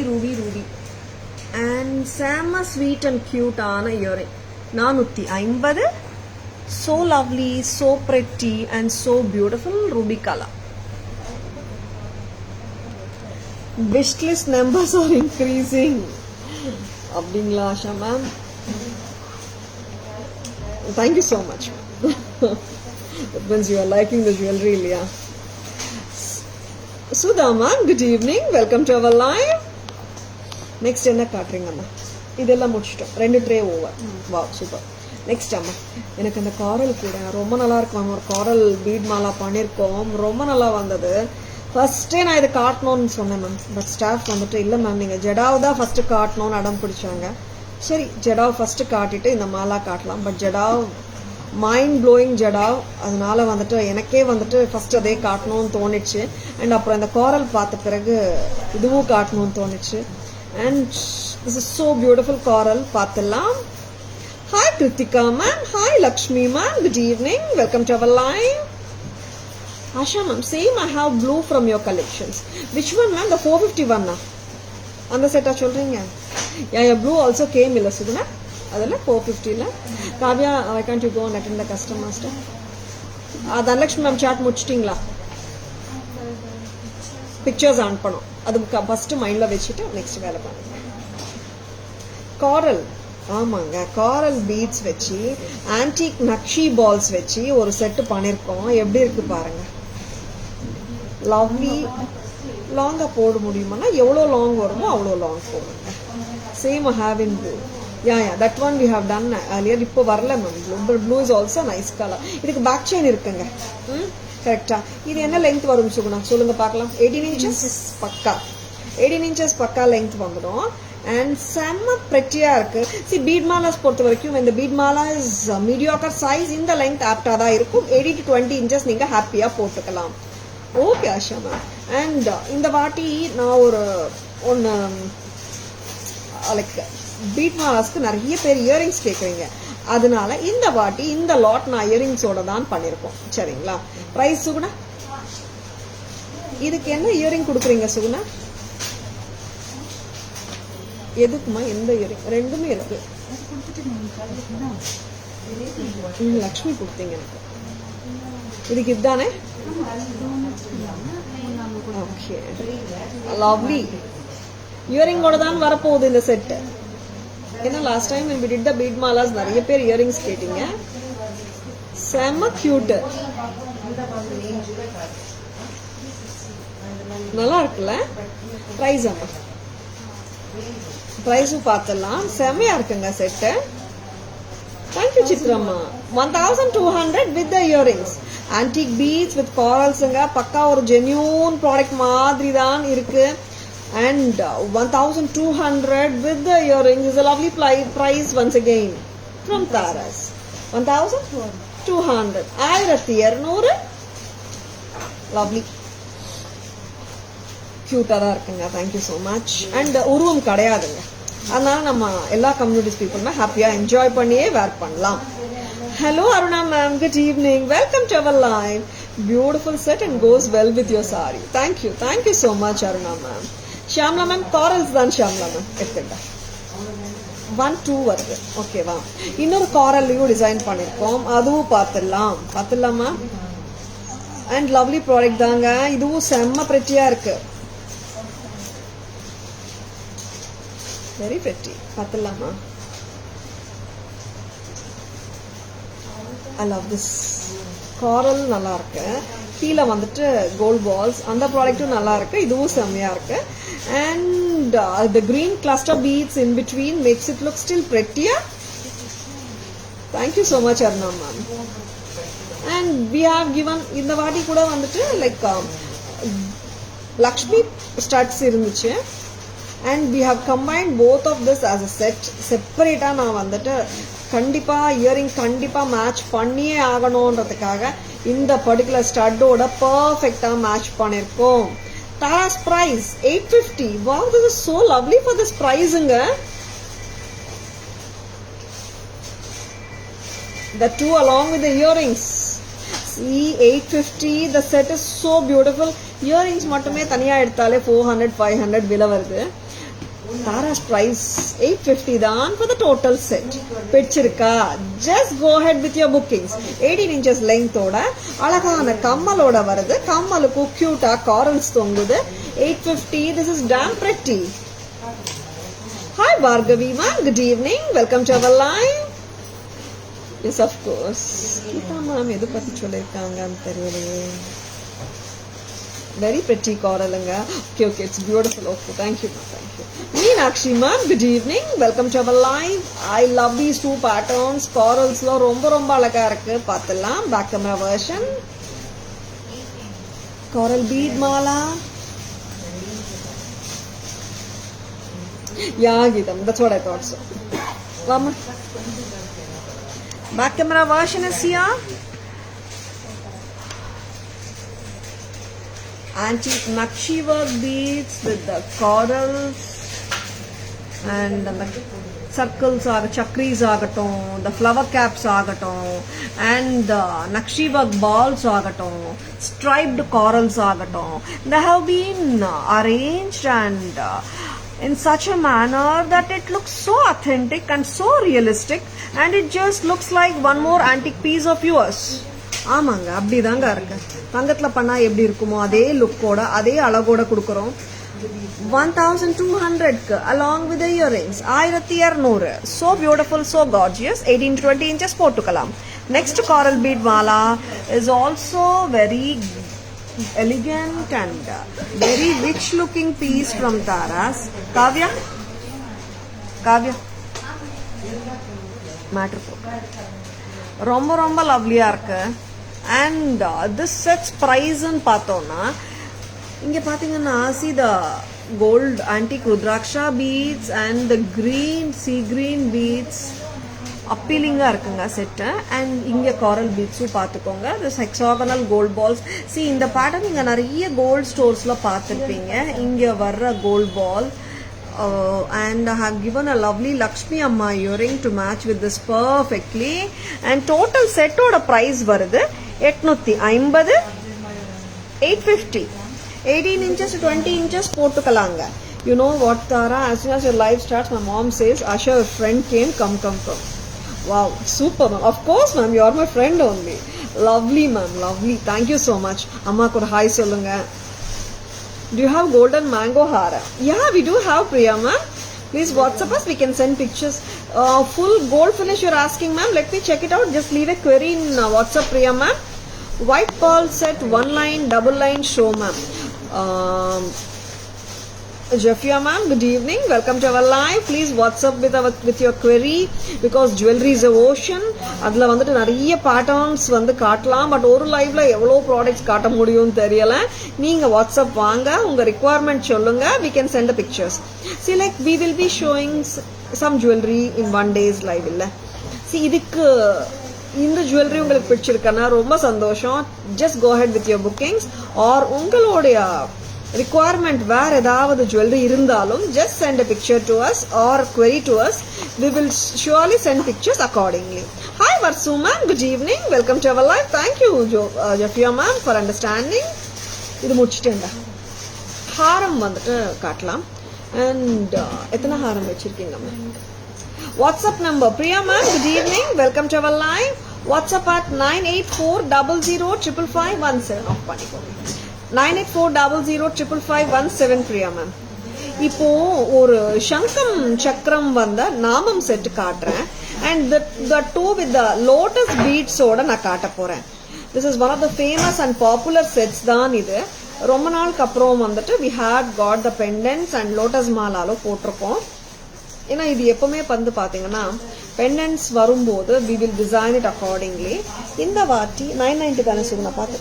S1: and Sama sweet and cute ana earring 450. So lovely, so pretty and so beautiful ruby color. Wish list numbers are increasing. Abdingla Asha ma'am. Thank you so much. That means you are liking the jewelry, Leah. Sudha ma'am, good evening. Welcome to our live. Next enna kaatringa amma. Idella mudichitom. 2 tray over. Wow, super. Next amma. எனக்கு அந்த காரல் கூட ரொம்ப நல்லா இருக்கும். ஒரு காரல் beat Mala பண்ணிருக்கோம், ரொம்ப நல்லா வந்தது. ஃபர்ஸ்டே நான் இதை காட்டணும்னு சொன்னேன் மேம். பட் ஸ்டாஃப் வந்துட்டு இல்லை மேம் நீங்கள் ஜெடாவ் தான் ஃபர்ஸ்ட் காட்டணும்னு அடம் பிடிச்சாங்க. சரி ஜெடாவ் ஃபர்ஸ்ட் காட்டிட்டு இந்த மாலா காட்டலாம். But jadau mind blowing jadau, அதனால வந்துட்டு எனக்கே வந்துட்டு ஃபர்ஸ்ட் அதே காட்டணும்னு தோணிச்சு. அண்ட் அப்புறம் இந்த கோரல் பார்த்த பிறகு இதுவும் காட்டணும்னு தோணிச்சு. And this is so beautiful coral. பார்த்துடலாம். Hi Kiruthika ma'am, hi Lakshmi ma'am, good evening, welcome to our live. Asha ma'am, same I have blue from your collections. Which one ma'am? The 451 na? அந்த செட்டா சொல்றீங்க? Yeah, blue also came illa Sudhana. அதெல்ல 450 la. Kavya, why can't you go and attend the customer stuff? Dhanlakshmi ma'am chat முடிச்சிட்டீங்களா? Pictures அனுப்பணும். அது first மைண்ட்ல வச்சுட்டு next வேலை பண்ணுங்க. காரல், ஆமாங்க, காரல் பீட்ஸ் வச்சு ஆன்டிக் நக்ஷி பால்ஸ் வச்சு ஒரு செட்டு பண்ணிருக்கோம். எப்படி இருக்கு பாருங்க. லவ்லி. லாங்கா போட முடியுமானா எவ்வளோ லாங் வருமோ அவ்வளோ லாங் போடுங்க. Same have in blue. Yeah, that one we have done earlier. இப்போ வரல ma'am. Blue is also nice colour. இதுக்கு பேக் செயின் இருக்குங்க. கரெக்டா? இது என்ன லெங்த் வரும் சுகுணா சொல்லுங்க பார்க்கலாம். 18 inches பக்கா. 18 inches பக்கா லெங்த் வந்துடும். அண்ட் செம்ம பிரெட்டியா இருக்கு. சி பீட் மாலாஸ் பொறுத்த வரைக்கும் இந்த bead mala is mediocre size. இந்த லெங்த் ஆப்டா தான் இருக்கும். 18 to 20 inches நீங்க ஹாப்பியா போட்டுக்கலாம். Okay Asha ma'am. அண்ட் இந்த வாட்டி நான் ஒன்று லைக் பீட் மாலாஸ்க்கு நிறைய பேர் இயரிங்ஸ் கேட்குறீங்க. அதனால இந்த வாட்டி இந்த லாட் நான் இயரிங்ஸோட தான் பண்ணியிருக்கோம். சரிங்களா? ப்ரைஸ் சுகுணா, இதுக்கு என்ன இயரிங் கொடுக்குறீங்க சுகுணா? எதுக்குமா? எந்த இயரிங்? ரெண்டுமே இருக்கு. லக்ஷ்மி கொடுத்தீங்க எனக்கு. இதுக்கு இதுதானே? Okay, lovely. இயரிங்கோட தான் வரப்போகுது இந்த செட்டு. ஏன்னா last time we did the bead malas நிறைய பேர் இயரிங்ஸ் கேட்டீங்க. செம்ம கியூட். நல்லா இருக்குல்ல? பிரைஸ் அம்மா, பிரைஸும் பார்த்துடலாம். செம்மையா இருக்குங்க செட்டு. தேங்க்யூ சித்ரம்மா. 1200 with the earrings. Antique beads with காரல்ஸுங்க. பக்கா ஒரு ஜென்யூன் ப்ராடக்ட் மாதிரி தான் இருக்கு. And 1200 with the earrings is a lovely price once again from Taras. 1200. 1200. Lovely. Cute-ஆ தான் இருக்குங்க. Thank you so much. அண்ட் உருவம் கிடையாதுங்க. அதனால நம்ம எல்லா கம்யூனிட்டிஸ் பீப்புளுமே ஹாப்பியா என்ஜாய் பண்ணியே வேர் பண்ணலாம். Hello Aruna ma'am, good evening. Welcome to our live. Beautiful set and goes well with your saree. Thank you so much Aruna ma'am. Shyamala ma'am, corals தான் ஷியாம்லா மேம். எடுத்துக்கிட்டா 1-2 வருது. ஓகேவா? இன்னொரு காரல்லையும் டிசைன் பண்ணிருக்கோம். அதுவும் பார்த்துடலாமா? அண்ட் லவ்லி ப்ராடக்ட் தாங்க. இதுவும் செம்ம பிரெட்டியா இருக்கு. Very pretty. பார்த்துடலாமா? I love this. காரல் நல்லா இருக்கு. கீழே வந்துட்டு கோல்ட் பால்ஸ். அந்த ப்ராடக்ட்டும் நல்லா இருக்கு. இதுவும் செம்மையா இருக்கு. And the green cluster beads in between makes it look still prettier. Thank you so much Arna ma'am. And we have given இந்த வாட்டி கூட வந்துட்டு லைக் லக்ஷ்மி ஸ்டட்ஸ் இருந்துச்சு. And we have combined both of this as a set. செப்பரேட்டா நான் வந்துட்டு கண்டிப்பா earring கண்டிப்பா match பண்ணியே ஆகணும்ன்றதுக்காக இந்த பர்டிகுலர் ஸ்டட்டோட பர்ஃபெக்டா மேட்ச் பண்ணிருக்கோம். Tara's price 850. Wow, this is so lovely for this pricing. The two along with the earrings. See, 850. The set is so beautiful. Earrings மட்டுமே தனியா எடுத்தாலே 400-500 விலை வருது. Tara's price 850 தான் for the total set. பிடிச்சிருக்கா? Just go ahead with your bookings. 18 inches length ஓட அழகான கம்மலோட வருது. கம்மலுக்கு கியூட்டா காரல்ஸ் தொங்குது. 850. This is damn pretty. Hi Bhargavi ma'am, good evening. Welcome to our live. Yes, of course. Geetha ma'am எது பத்தி சொல்லிருக்காங்கன்னு தெரியலையே. Very pretty coralanga. Okay, it's beautiful. Okay, thank you. Meenakshi ma'am, good evening. Welcome to our live. I love these two patterns. Corals lo romba alaga irukku. Paathalam back camera version. Coral bead mala. Yeah, Geetam, that's what I thought so. Vama. Back camera version is here. Antique Nakshi work beads with the corals and the circles or chakris agaton, the flower caps agaton, and the Nakshi work balls agaton, striped corals agaton. They have been arranged and in such a manner that it looks so authentic and so realistic, and it just looks like one more antique piece of yours. ஆமாங்க, அப்படிதாங்க இருக்கு. தங்கத்துல பண்ணா எப்படி இருக்குமோ அதே லுக்கோட அதே அழகோட கொடுக்குறோம். 1200 along with the earrings. 1200. So beautiful, so gorgeous. 18 to 20 inches போட்டுக்கலாம். Next coral bead mala is also very elegant and very rich looking piece from Taras. Kavya matter ரொம்ப ரொம்ப லவ்லியா இருக்கு. And this set's price ன்னு பார்த்தோம்னா இங்க பாத்தீங்கன்னா see the gold antique rudraksha beads and the green sea green beads அப்பீலிங்கா இருக்குங்க set. And இங்க coral beads பாத்துக்கோங்க. this hexagonal gold balls. see இந்த பேட்டர்ன் நீங்க நிறைய கோல்ட் ஸ்டோர்ஸ்ல பார்த்திருப்பீங்க. இங்க வர்ற gold ball and I have given a lovely Lakshmi Amma earring to match with this perfectly. And total set oda price varudhu 850 850. 18 inches to 20 inches போட்டுக்கலாங்க. You know what, Tara, as soon as your live starts my mom says Asha, your friend came, come. Wow, super ma'am. Of course ma'am, you are my friend only. Lovely ma'am, lovely. Thank you so much. Amma ku hi sollunga. Do you have golden mango hara? Yeah, we do have, Priya ma'am. Please WhatsApp us, we can send pictures. Full gold finish you're asking ma'am. Let me check it out. Just leave a query in WhatsApp, Priya ma'am. White pearl set, one line, double line show ma'am. Jeffia ma'am, good evening. Welcome to our live. Please WhatsApp with your query because jewelry is a ocean. அதுல வந்துட்டு நிறைய patterns வந்து காட்டலாம். But ஒரு லைவ்ல எவ்வளவு products காட்ட முடியும்னு தெரியல. நீங்க WhatsApp வாங்க, உங்க requirement சொல்லுங்க. We can send the pictures. See, like we will be showing some jewelry in one day's live இல்ல. See, இதுக்கு இந்த ஜுவல்லரி உங்களுக்கு பிடிச்சிருக்கனா ரொம்ப சந்தோஷம். Just go ahead with your bookings or உங்களுடைய requirement வேற ஏதாவது ஜுவல்லரி இருந்தாலும் just send a picture to us or query to us. We will surely send pictures accordingly. Hi Varsu ma'am, good evening. Welcome to our live. Thank you Jafia ma'am for understanding. இது முடிச்சிட்டேன்டா. ஹாரம் வந்துட்டு காட்டலாம். and எத்தனை ஹாரம் வச்சிருக்கீங்க ma'am? WhatsApp number Priya ma'am, good evening. Welcome to our live. WhatsApp at 9840055517 off பண்ணிக்கோங்க. 9840055517 Priya ma'am. இப்போ ஒரு சங்கம் சக்கரம் வந்த நாமம் செட் காட்டுறேன். and the two with the lotus beads ஓட நான் காட்ட போறேன். this is one of the famous and popular sets தான் இது. ரொம்ப நாளுக்கு அப்புறம் வந்துட்டு we had got the pendants and lotus மாலாலோ போட்டிருக்கோம். ஏன்னா இது எப்பவுமே வந்து பாத்தீங்கன்னா pendants வரும்போது we will design it accordingly. இந்த வாட்டி 990 தானே சொல்லுங்க பார்த்து.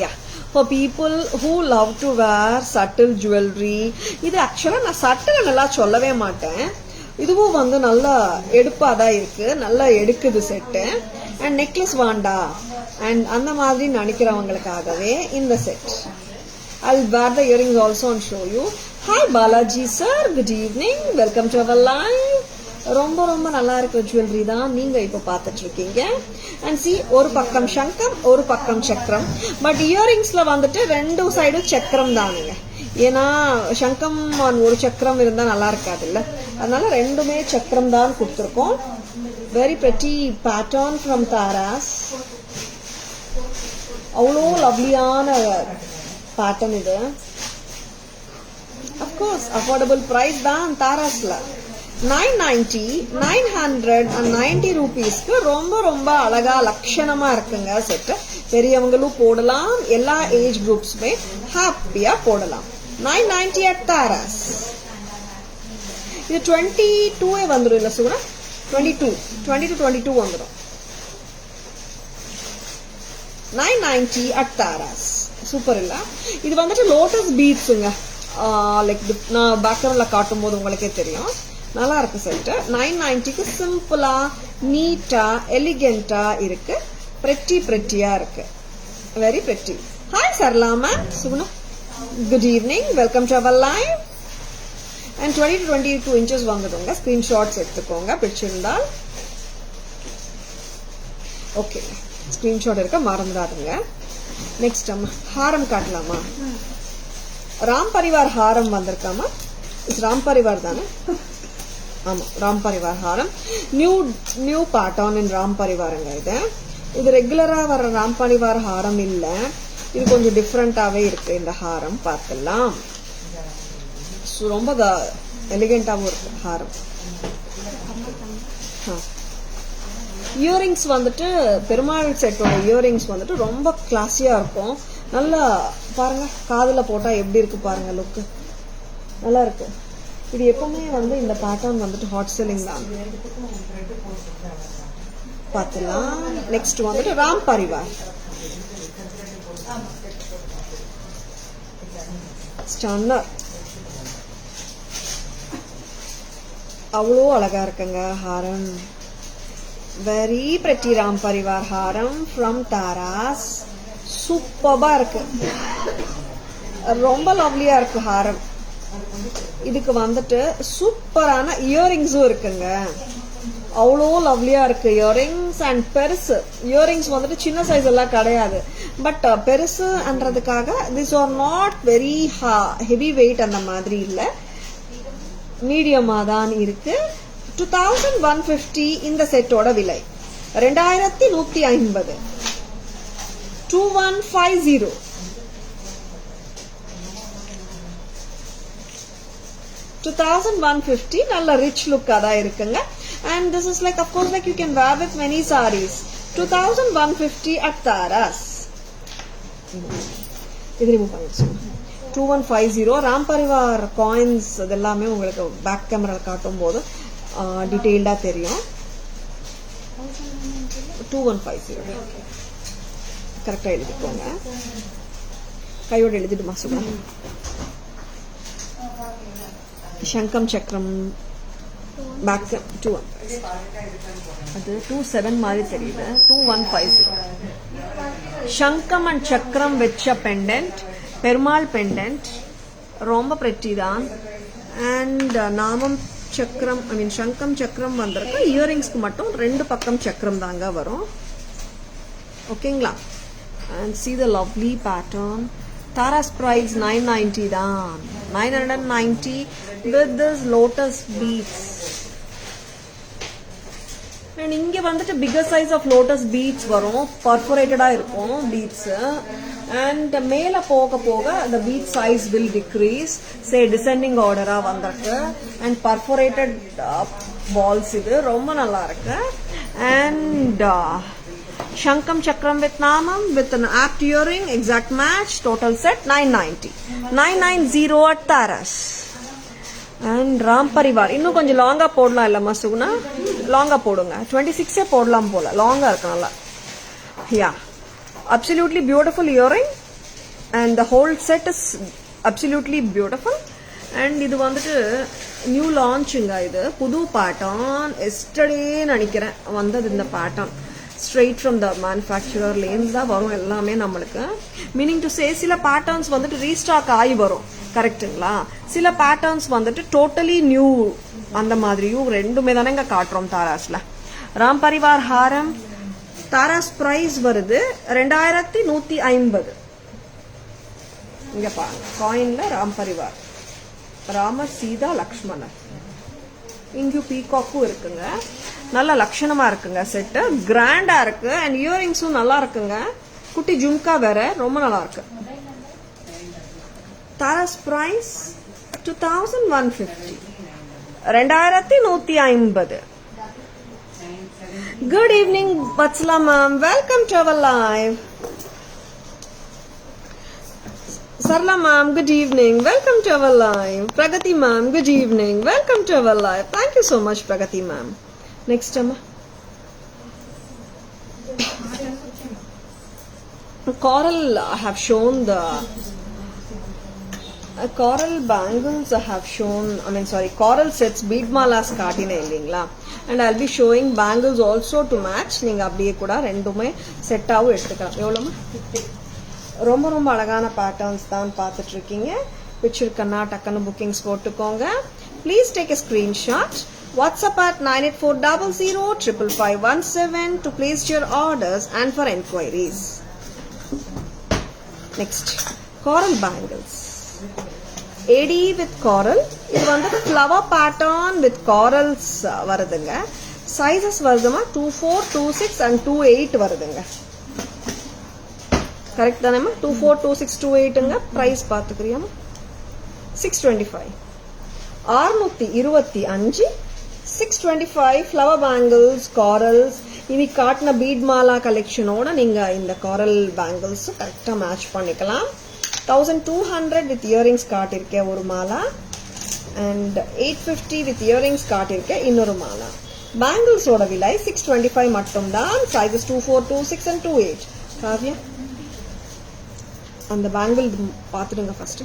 S1: Yeah, for people who love to wear subtle jewelry. இது ஆக்சுவலா நான் சட்டில் நல்லா சொல்லவே மாட்டேன். இதுவும் வந்து நல்லா எடுப்பாதான் இருக்கு, நல்லா எடுக்குது set. And necklace Wanda and அந்த மாதிரி நினைக்கிறவங்களுக்காகவே இந்த set. I'll wear the earrings also and show you. Hi Balaji sir, good evening. Welcome to our live. ரொம்ப ரொம்ப நல்லா இருக்கிற ஜுவல்லரி தான் நீங்க இப்ப பாத்துட்டு இருக்கீங்க. அண்ட் சி, ஒரு பக்கம் சங்கம் ஒரு பக்கம் சக்கரம். பட் இயரிங்ஸ்ல வந்துட்டு ரெண்டு சைடும் சக்கரம் தானுங்க. ஏன்னா சங்கம் ஒரு சக்கரம் இருந்தா நல்லா இருக்காது இல்ல, அதனால ரெண்டுமே சக்கரம் தான் கொடுத்துருக்கோம். Very pretty pattern from Tara's. அவ்வளோ லவ்லியான பேட்டர்ன் இது. அப்கோர்ஸ் அஃபோர்டபுள் பிரைஸ் தான் தாராஸ்ல. 990, 990 ரூபீஸ்க்கு ரொம்ப ரொம்ப அழகா லட்சணமா இருக்குங்க செட்டு. பெரியவங்களும் போடலாம், எல்லா ஏஜ் குரூப்ஸுமே ஹாப்பியா போடலாம். 990 at தாராஸ். இது 22 வந்துடும் இல்ல சுகுணா? 20 to 22 வந்துடும். 990 at தாராஸ். சூப்பர் இல்ல? இது வந்துட்டு லோட்டஸ் பீட்ஸுங்க. லைக் நான் பேக்ரவுண்ட்ல காட்டும் போது உங்களுக்கே தெரியும், நல்லா இருக்கு செட்டு. 990க்கு சிம்பிளா நீட்டா எலிகென்டா இருக்கு. பிரெட்டியா இருக்கு. Very pretty. Hi Sarala ma'am, Suguna, good evening. Welcome to our live. And 20 to 22 inches வாங்குதுங்க. ஸ்கிரீன்ஷாட்ஸ் எடுத்துக்கோங்க பிடிச்சிருந்தால். ஓகே, ஸ்கிரீன்ஷாட் இருக்க மறந்துடாதுங்க. நெக்ஸ்ட் அம்மா ஹாரம் காட்டலாமா? ராம் பரிவார் ஹாரம் வந்திருக்காமா? ராம் பரிவார் தானே? ஆமா, ராம் பரிவார் ஹாரம். நியூ பேட்டர்ன் இன் ராம் பரிவாருங்க இது. இது ரெகுலரா வர ராம்பரிவார் ஹாரம் இல்ல, இது கொஞ்சம் டிஃப்ரெண்டாவே இருக்கு. இந்த ஹாரம் பார்க்கலாம், ரொம்ப எலிகென்ட்டாவும் இருக்கு ஹாரம். இயரிங்ஸ் வந்துட்டு பெருமாள் செட்டோட இயரிங்ஸ் வந்துட்டு ரொம்ப கிளாஸியா இருக்கும். நல்லா பாருங்க, காதுல போட்டா எப்படி இருக்கு பாருங்க, லுக்கு நல்லா இருக்கு. இது எப்பவுமே வந்து இந்த பேட்டர்ன் வந்துட்டு ஹாட் செல்லிங் தான். பார்த்துலாம். நெக்ஸ்ட் வந்துட்டு ராம்பரிவார் ஸ்டன்னர். அவ்வளோ அழகா இருக்குங்க ஹாரம். Very pretty ராம்பரிவார் Haram from Tara's. சூப்பர்பா இருக்கு, ரொம்ப லவ்லியா இருக்கு ஹாரம். இதுக்கு வந்துட்டு சூப்பரான இயரிங்ஸும் இருக்குங்க, அவ்வளோ லவ்லியா இருக்கு இயரிங்ஸ். அண்ட் பெருசு இயரிங்ஸ் வந்துட்டு சின்ன சைஸ் எல்லாம் கிடையாது, பட் பெருசுன்றதுக்காக this are not very heavy weight, அந்த மாதிரி இல்ல, மீடியமா தான் இருக்கு. 2150 இந்த செட்டோட விலை. 2150. 2150. $2150. நல்ல ரிச் லுக்கா தான் இருக்குங்க. And this is like, of course, like you can wear with many sarees. 2150 at Taras. இது ரிமூவ் பண்ணிடுச்சு. 2150. ராம்பரிவார் காயின்ஸ் இதெல்லாமே உங்களுக்கு பேக் கேமரா காட்டும் போது டீடைல்டா தெரியும். 2150 கரெக்டா எழுதிக்கோங்க, கையோட எழுதிடுமா சும்மா. சங்கம் சக்கரம் பேக் 2150. அது 27 மாதிரி தெரியுது. 2150. சங்கம் அண்ட் சக்கரம் வச்ச பெண்டன்ட், பெருமாள் பெண்டன்ட், ரொம்ப பிரெட்டி தான். அண்ட் நாமம் சக்கரம், ஐ மீன் சங்கம் சக்கரம் வந்திருக்கு. இயரிங்ஸ்க்கு மட்டும் 2 பக்கம் சக்கரம் தாங்க வரும். ஓகேங்களா? And see the lovely pattern. Tara's price 990 தான். 990 with this lotus beads. And இங்க வந்துட்டு bigger size of lotus beads வரும், perforatedா இருக்கும் beads. And மேல போக போக the bead size will decrease, say descending order-ஆ வந்திருக்கு. And perforated balls, இது ரொம்ப நல்லா இருக்கு. And Shankam Chakram with Namam with an apt earring, exact match, total set 990. 990 at Taras. And ராம்பரிவார் இன்னும் கொஞ்சம் லாங்கா போடலாம் இல்லம்மா சுகுணா? லாங்கா போடுங்க, 26 போடலாம் போல, லாங்கா இருக்கு நல்லா. Yeah, absolutely beautiful earring and the whole set is absolutely beautiful. And இது வந்துட்டு நியூ லான்ச்சுங்க, இது புது பேட்டர்ன். எஸ்டர்டே நினைக்கிறேன் வந்தது இந்த பேட்டர்ன். ஸ்ட்ரெயிட் ஃப்ரம் த மேனுஃபேக்சரர்லேருந்து தான் வரும் எல்லாமே நம்மளுக்கு. மீனிங் டு சே சில பேட்டர்ன்ஸ் வந்துட்டு ரீஸ்டாக் ஆகி வரும், கரெக்டுங்களா? சில பேட்டர்ன்ஸ் வந்துட்டு டோட்டலி நியூ, அந்த மாதிரியும் ரெண்டுமே தானே இங்கே காட்டுறோம் தாராஸ்ல. ராம்பரிவார் ஹாரம் தாராஸ் பிரைஸ் வருது 2150. இங்க பாருங்க, காயின்ல ராம்பரிவார், ராமர் சீதா லக்ஷ்மணர், இங்கு பீகாக்கும் இருக்குங்க. நல்ல லட்சணமா இருக்குங்க செட்டு, கிராண்டா இருக்கு. அண்ட் இயரிங்ஸும் நல்லா இருக்குங்க, குட்டி ஜும்கா வேற, ரொம்ப நல்லா இருக்கு. Tara's price 2150. 2150. Good evening, Vatsala ma'am. Welcome to our live. Sarla ma'am, good evening. Welcome to our live. Pragati ma'am, good evening. Welcome to our live. Thank you so much, Pragati ma'am. Next time. Coral, I have shown the coral bangles. I have shown, coral sets, bead malas காட்டின இல்லீங்களா? And I'll be showing bangles also to match. நீங்க அப்படியே கூட ரெண்டுமே செட்டாவும் எடுத்துக்கலாம். எவ்வளவுமா? ரொம்ப ரொம்ப அழகான பேட்டர்ன்ஸ் தான் பார்த்துட்டு இருக்கீங்க. பிடிச்சிருக்கனா டக்குன்னு புக்கிங்ஸ் போட்டுக்கோங்க. Please take a screenshot. WhatsApp at 9840055517 to place your orders and for enquiries. Next, coral bangles. AD with coral. இது வந்து flower pattern with corals வருதுங்க. சைஸஸ் வருதுமா 24, 26 and 28 வருதுங்க. கரெக்ட் தானேம்மா? 24, 26, 28ங்க. பிரைஸ் பார்த்துக்கிறியாமா? 625. 625 625 ஃப்ளவர் பேங்கிள்ஸ், காரல்ஸ். இன்னைக்கு காட்டின பீட் மாலா கலெக்ஷனோட நீங்க இந்த காரல் பேங்கிள்ஸ் கரெக்டா மேட்ச் பண்ணிக்கலாம். 1200 வித் இயரிங்ஸ் காட்டிருக்கேன் ஒரு மாலா, அண்ட் 850 வித் இயரிங்ஸ் காட்டிருக்கேன் இன்னொரு மாலா. பேங்கிள்ஸோட விலை 625 மட்டும்தான். Sizes 24, 26 and 28. காவ்யா, அந்த பேங்கிள் பார்த்துடுங்க first.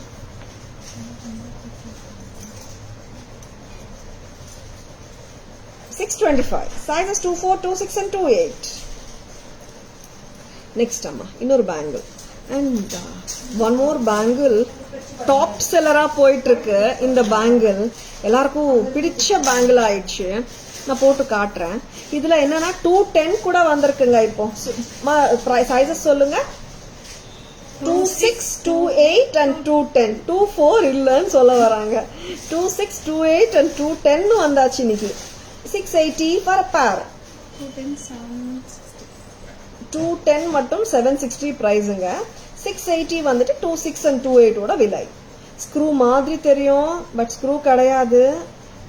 S1: $625. Sizes 24, 26 and 28. Next amma, இன்னொரு bangle. And one more bangle. Top செல்லரா போயிட்டு இருக்கு இந்த பேங்கிள். எல்லாருக்கும் பிடிச்ச பேங்கிள் ஆயிடுச்சு. நான் போட்டு காட்டுறேன். இதுல என்னன்னா 210 கூட வந்திருக்குங்க. இப்போ சைஸஸ் சொல்லுங்க. 26, 28 and 210. 24 இல்லன்னு சொல்ல வராங்க. 26, 28 and 210 வந்தாச்சு இன்னைக்கு. 680 for a pair. 210 மட்டும் 760 பிரைஸுங்க. 680 வந்துட்டு 26 and 28 ஓட விலை. ஸ்க்ரூ மாதிரி தெரியும், பட் ஸ்க்ரூ கிடையாது.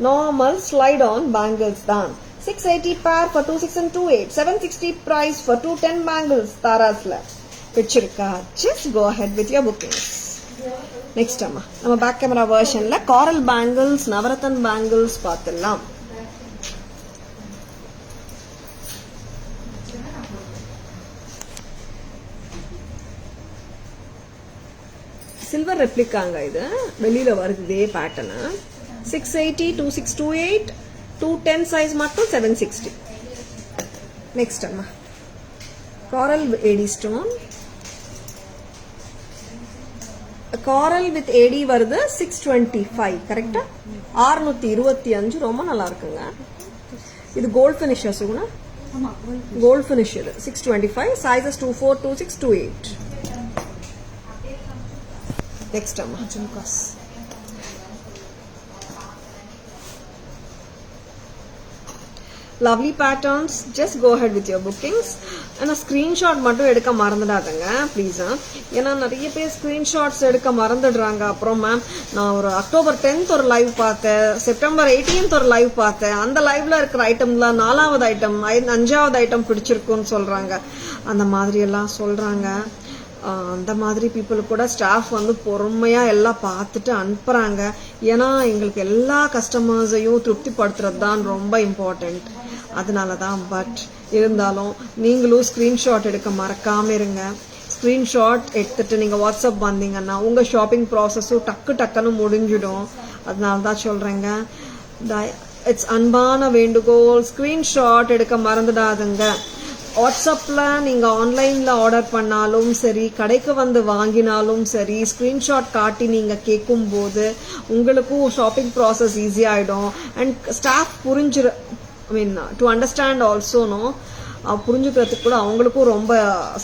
S1: நார்மல் ஸ்லைட் ஆன் பேங்கிள்ஸ் தான். 680 pair for 26 and 28. 760 price for 210 bangles தாராஸ்ல. பிடிச்சிருக்கா? Just go ahead with your bookings. Next அம்மா, நம்ம பேக் கேமரா வெர்ஷன்ல காரல் பேங்கிள்ஸ், நவரத்தன் பேங்கிள்ஸ் பார்த்துடலாம். சில்வர் ரெப்ளிகாங்க. இது வெளியில வருது இதே பேட்டர்ன். 680, 2628, 210 சைஸ் மட்டும் 760. நெக்ஸ்ட் அம்மா, காரல் ஏடி ஸ்டோன். காரல் வித் ஏடி வருது 625. கரெக்டா? 625. ரொம்ப நல்லா இருக்குங்க. இது gold finish Suguna. Gold finish. இது 625. Sizes 24, 26, 28. Next amma, jhumkas. Lovely patterns. Just go ahead with your bookings. ஆனா ஸ்கிரீன்ஷாட் மட்டும் எடுக்க மறந்துடாதங்க ப்ளீஸ். ஏன்னா நிறைய பேர் ஸ்கிரீன்ஷாட்ஸ் எடுக்க மறந்துடுறாங்க. அப்புறம் மேம், நான் ஒரு October 10th ஒரு லைவ் பார்த்தேன், September 18th ஒரு லைவ் பார்த்தேன், அந்த லைவ்ல இருக்கிற ஐட்டம்ல 4வது ஐட்டம் 5வது ஐட்டம் பிடிச்சிருக்குன்னு சொல்றாங்க. அந்த மாதிரி எல்லாம் சொல்றாங்க. அந்த மாதிரி பீப்புள் கூட ஸ்டாஃப் வந்து பொறுமையா எல்லாம் பார்த்துட்டு அனுப்புறாங்க. ஏன்னா எங்களுக்கு எல்லா கஸ்டமர்ஸையும் திருப்திப்படுத்துறது தான் ரொம்ப இம்பார்ட்டன்ட். அதனாலதான். பட் இருந்தாலும் நீங்களும் ஸ்கிரீன்ஷாட் எடுக்க மறக்காம இருங்க. ஸ்கிரீன்ஷாட் எடுத்துட்டு நீங்க வாட்ஸ்அப் வந்தீங்கன்னா உங்க ஷாப்பிங் ப்ராசஸும் டக்குன்னு முடிஞ்சிடும். அதனாலதான் சொல்றேங்க. இட்ஸ் அன்பான வேண்டுகோள், ஸ்கிரீன்ஷாட் எடுக்க மறந்துடாதுங்க. வாட்ஸ்அப்ல நீங்க ஆன்லைன்ல ஆர்டர் பண்ணாலும் சரி, கடைக்கு வந்து வாங்கினாலும் சரி, ஸ்கிரீன்ஷாட் காட்டி நீங்க கேட்கும் போது உங்களுக்கும் ஷாப்பிங் ப்ராசஸ் ஈஸி ஆயிடும். And staff to understand also புரிஞ்சுக்கிறதுக்கு கூட அவங்களுக்கும் ரொம்ப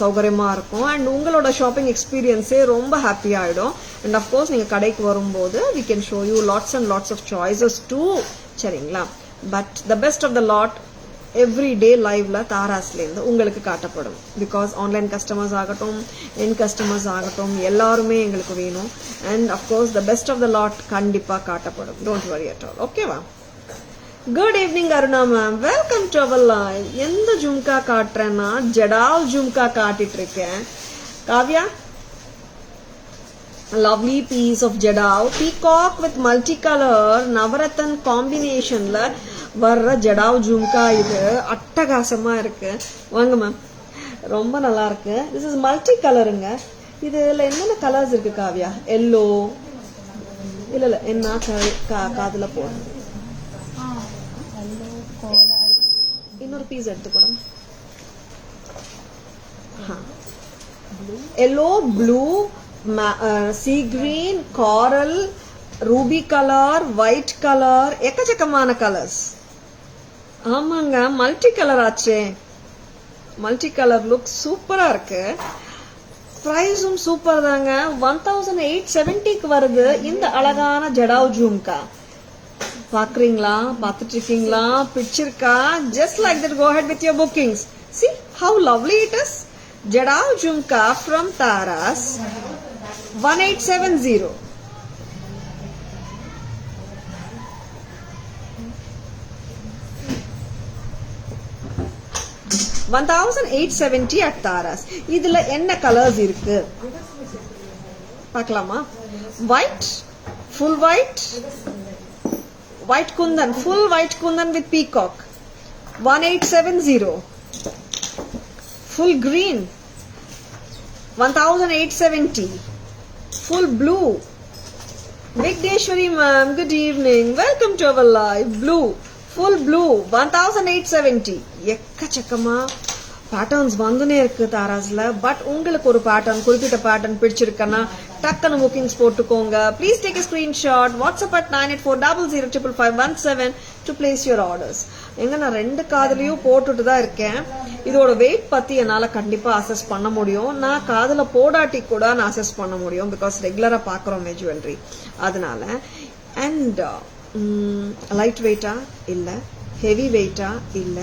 S1: சௌகரியமா இருக்கும். அண்ட் உங்களோட ஷாப்பிங் எக்ஸ்பீரியன்ஸே ரொம்ப ஹாப்பி ஆயிடும். அண்ட் அஃப்கோர்ஸ் நீங்க கடைக்கு வரும்போது we can show you lots and lots of choices too. சரிங்களா? But the best of the lot every day லைவ்ல தாராஸ்ல இருந்து உங்களுக்கு காட்டப்படும். பிகாஸ் ஆன்லைன் கஸ்டமர்ஸ் ஆகட்டும், என் கஸ்டமர்ஸ் ஆகட்டும், எல்லாருமே எங்களுக்கு வேணும். And of course the best of the lot கண்டிப்பா காட்டப்படும். Don't worry at all. ஓகேவா? Good evening Aruna ma'am, welcome to our live. எந்த ஜும்கா காட்டுறேன்னா ஜடாவ் ஜும்கா காட்டிட்டு இருக்கேன். Kavya, lovely piece of jadav, peacock with multicolor navratan காம்பினேஷன்ல வர்ற ஜடாவ் ஜும்கா. இது அட்டகாசமா இருக்கு. வாங்க மேம், ரொம்ப நல்லா இருக்கு. திஸ் இஸ் மல்டி கலருங்க. இதுல என்னென்ன கலர்ஸ் இருக்கு காவ்யா? எல்லோ இல்ல என்ன காதுல போடுறது. இன்னொரு பீஸ் எடுத்துக்கூட. Yellow, blue, sea green, coral, ruby color, white color, எக்கச்சக்கமான கலர்ஸ். ஆமாங்க, மல்டி கலர் ஆச்சே. மல்டி கலர் லுக் சூப்பரா இருக்கு. பிரைஸும் சூப்பர் தாங்க. 1870க்கு வருது இந்த அழகான ஜடாவ் ஜும்கா. பாக்குறீங்களா, பார்த்துட்டு இருக்கீங்களா, பிடிச்சிருக்கா? Just like that, go ahead with your bookings. See how lovely it is. Jadao Jhumka from Taras 1870. $1,870 at Taras. இதுல என்ன கலர்ஸ் இருக்கு பார்க்கலாமா? White, full white, white kundan, full white kundan with peacock, 1870. Full green, 1870. Full blue, Vigdeshwari ma'am, good evening, welcome to our live. Blue, full blue, 1870. எக்கச்சக்கமா patterns வந்துனே இருக்கு தாராஸ்ல. But உங்களுக்கு ஒரு pattern, குறிப்பிட்ட pattern பிடிச்சிருக்கன்னா டக்குன்னு புக்கிங்ஸ் போட்டுக்கோங்க. Please take a screenshot, WhatsApp at 9840005517 to place your orders. எங்க நான் ரெண்டு காதுலயும் போட்டுட்டு தான் இருக்கேன். இதோட வெயிட் பத்தி என்னால கண்டிப்பா அசஸ் பண்ண முடியும். நான் காதுல போடாட்டி கூட நான் அசஸ் பண்ண முடியும், பிகாஸ் ரெகுலரா பாக்குறோம் ஜுவல்லரி, அதனால. அண்ட் லைட் வெயிட்டா இல்ல, ஹெவி வெயிட்டா இல்ல,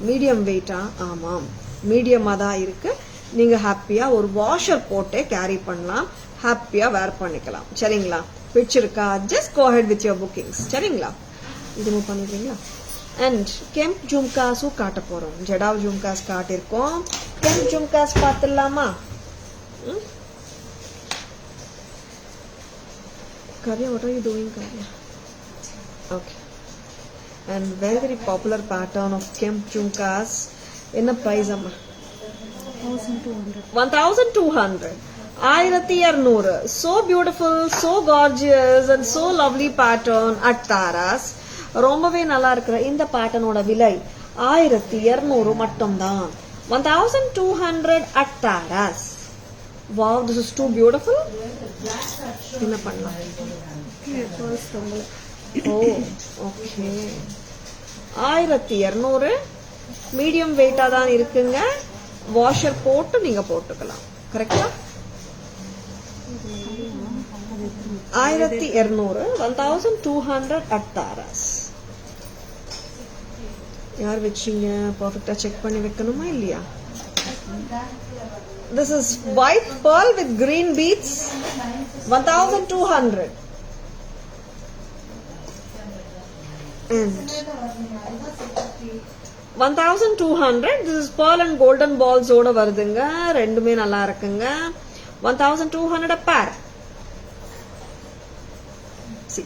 S1: மீடியம் வெயிட்டா? ஆமாம், மீடியமா தான் இருக்கு. நீங்க ஹாப்பியா ஒரு வாஷர் போட்டே கேரி பண்ணலாம், ஹாப்பியா வேர் பண்ணிக்கலாம். சரிங்களா? பிடிச்சிருக்கா? Just go ahead with your bookings. சரிங்களா? இது மூவ் பண்ணிடுறீங்களா? அண்ட் கெம்ப் ஜும்காஸும் காட்ட போறோம். ஜடாவ் ஜும்காஸ் காட்டிருக்கோம். கெம்ப் ஜும்காஸ் பார்த்துடலாமா? Kavya, what are you doing, Kavya? Okay. And very very popular pattern of Kemp Jhumkas. Enna price amma? 1200. 1200. So beautiful, so gorgeous and so lovely pattern at Taras. ரொம்பவே நல்லா இருக்கிற இந்த பேட்டர்னோட விலை 1200 மட்டும் தான். 1200 at Taras. Wow, this is too beautiful. என்ன பண்ணலாம்? ஓ, okay. 1200 medium வெயிட்டா தான் இருக்குங்க. வாஷர் போட்டு நீங்க போட்டுக்கலாம். கரெக்டா? 1200, 1200 at Taras. யார் வச்சீங்க? பர்ஃபெக்ட்டா செக் பண்ணி வைக்கணுமா இல்லையா? This is white pearl with green beads, 1200. And 1200, this is pearl and golden balls ஓட வருதுங்க. ரெண்டுமே நல்லா இருக்குங்க. 1200 a pair. See,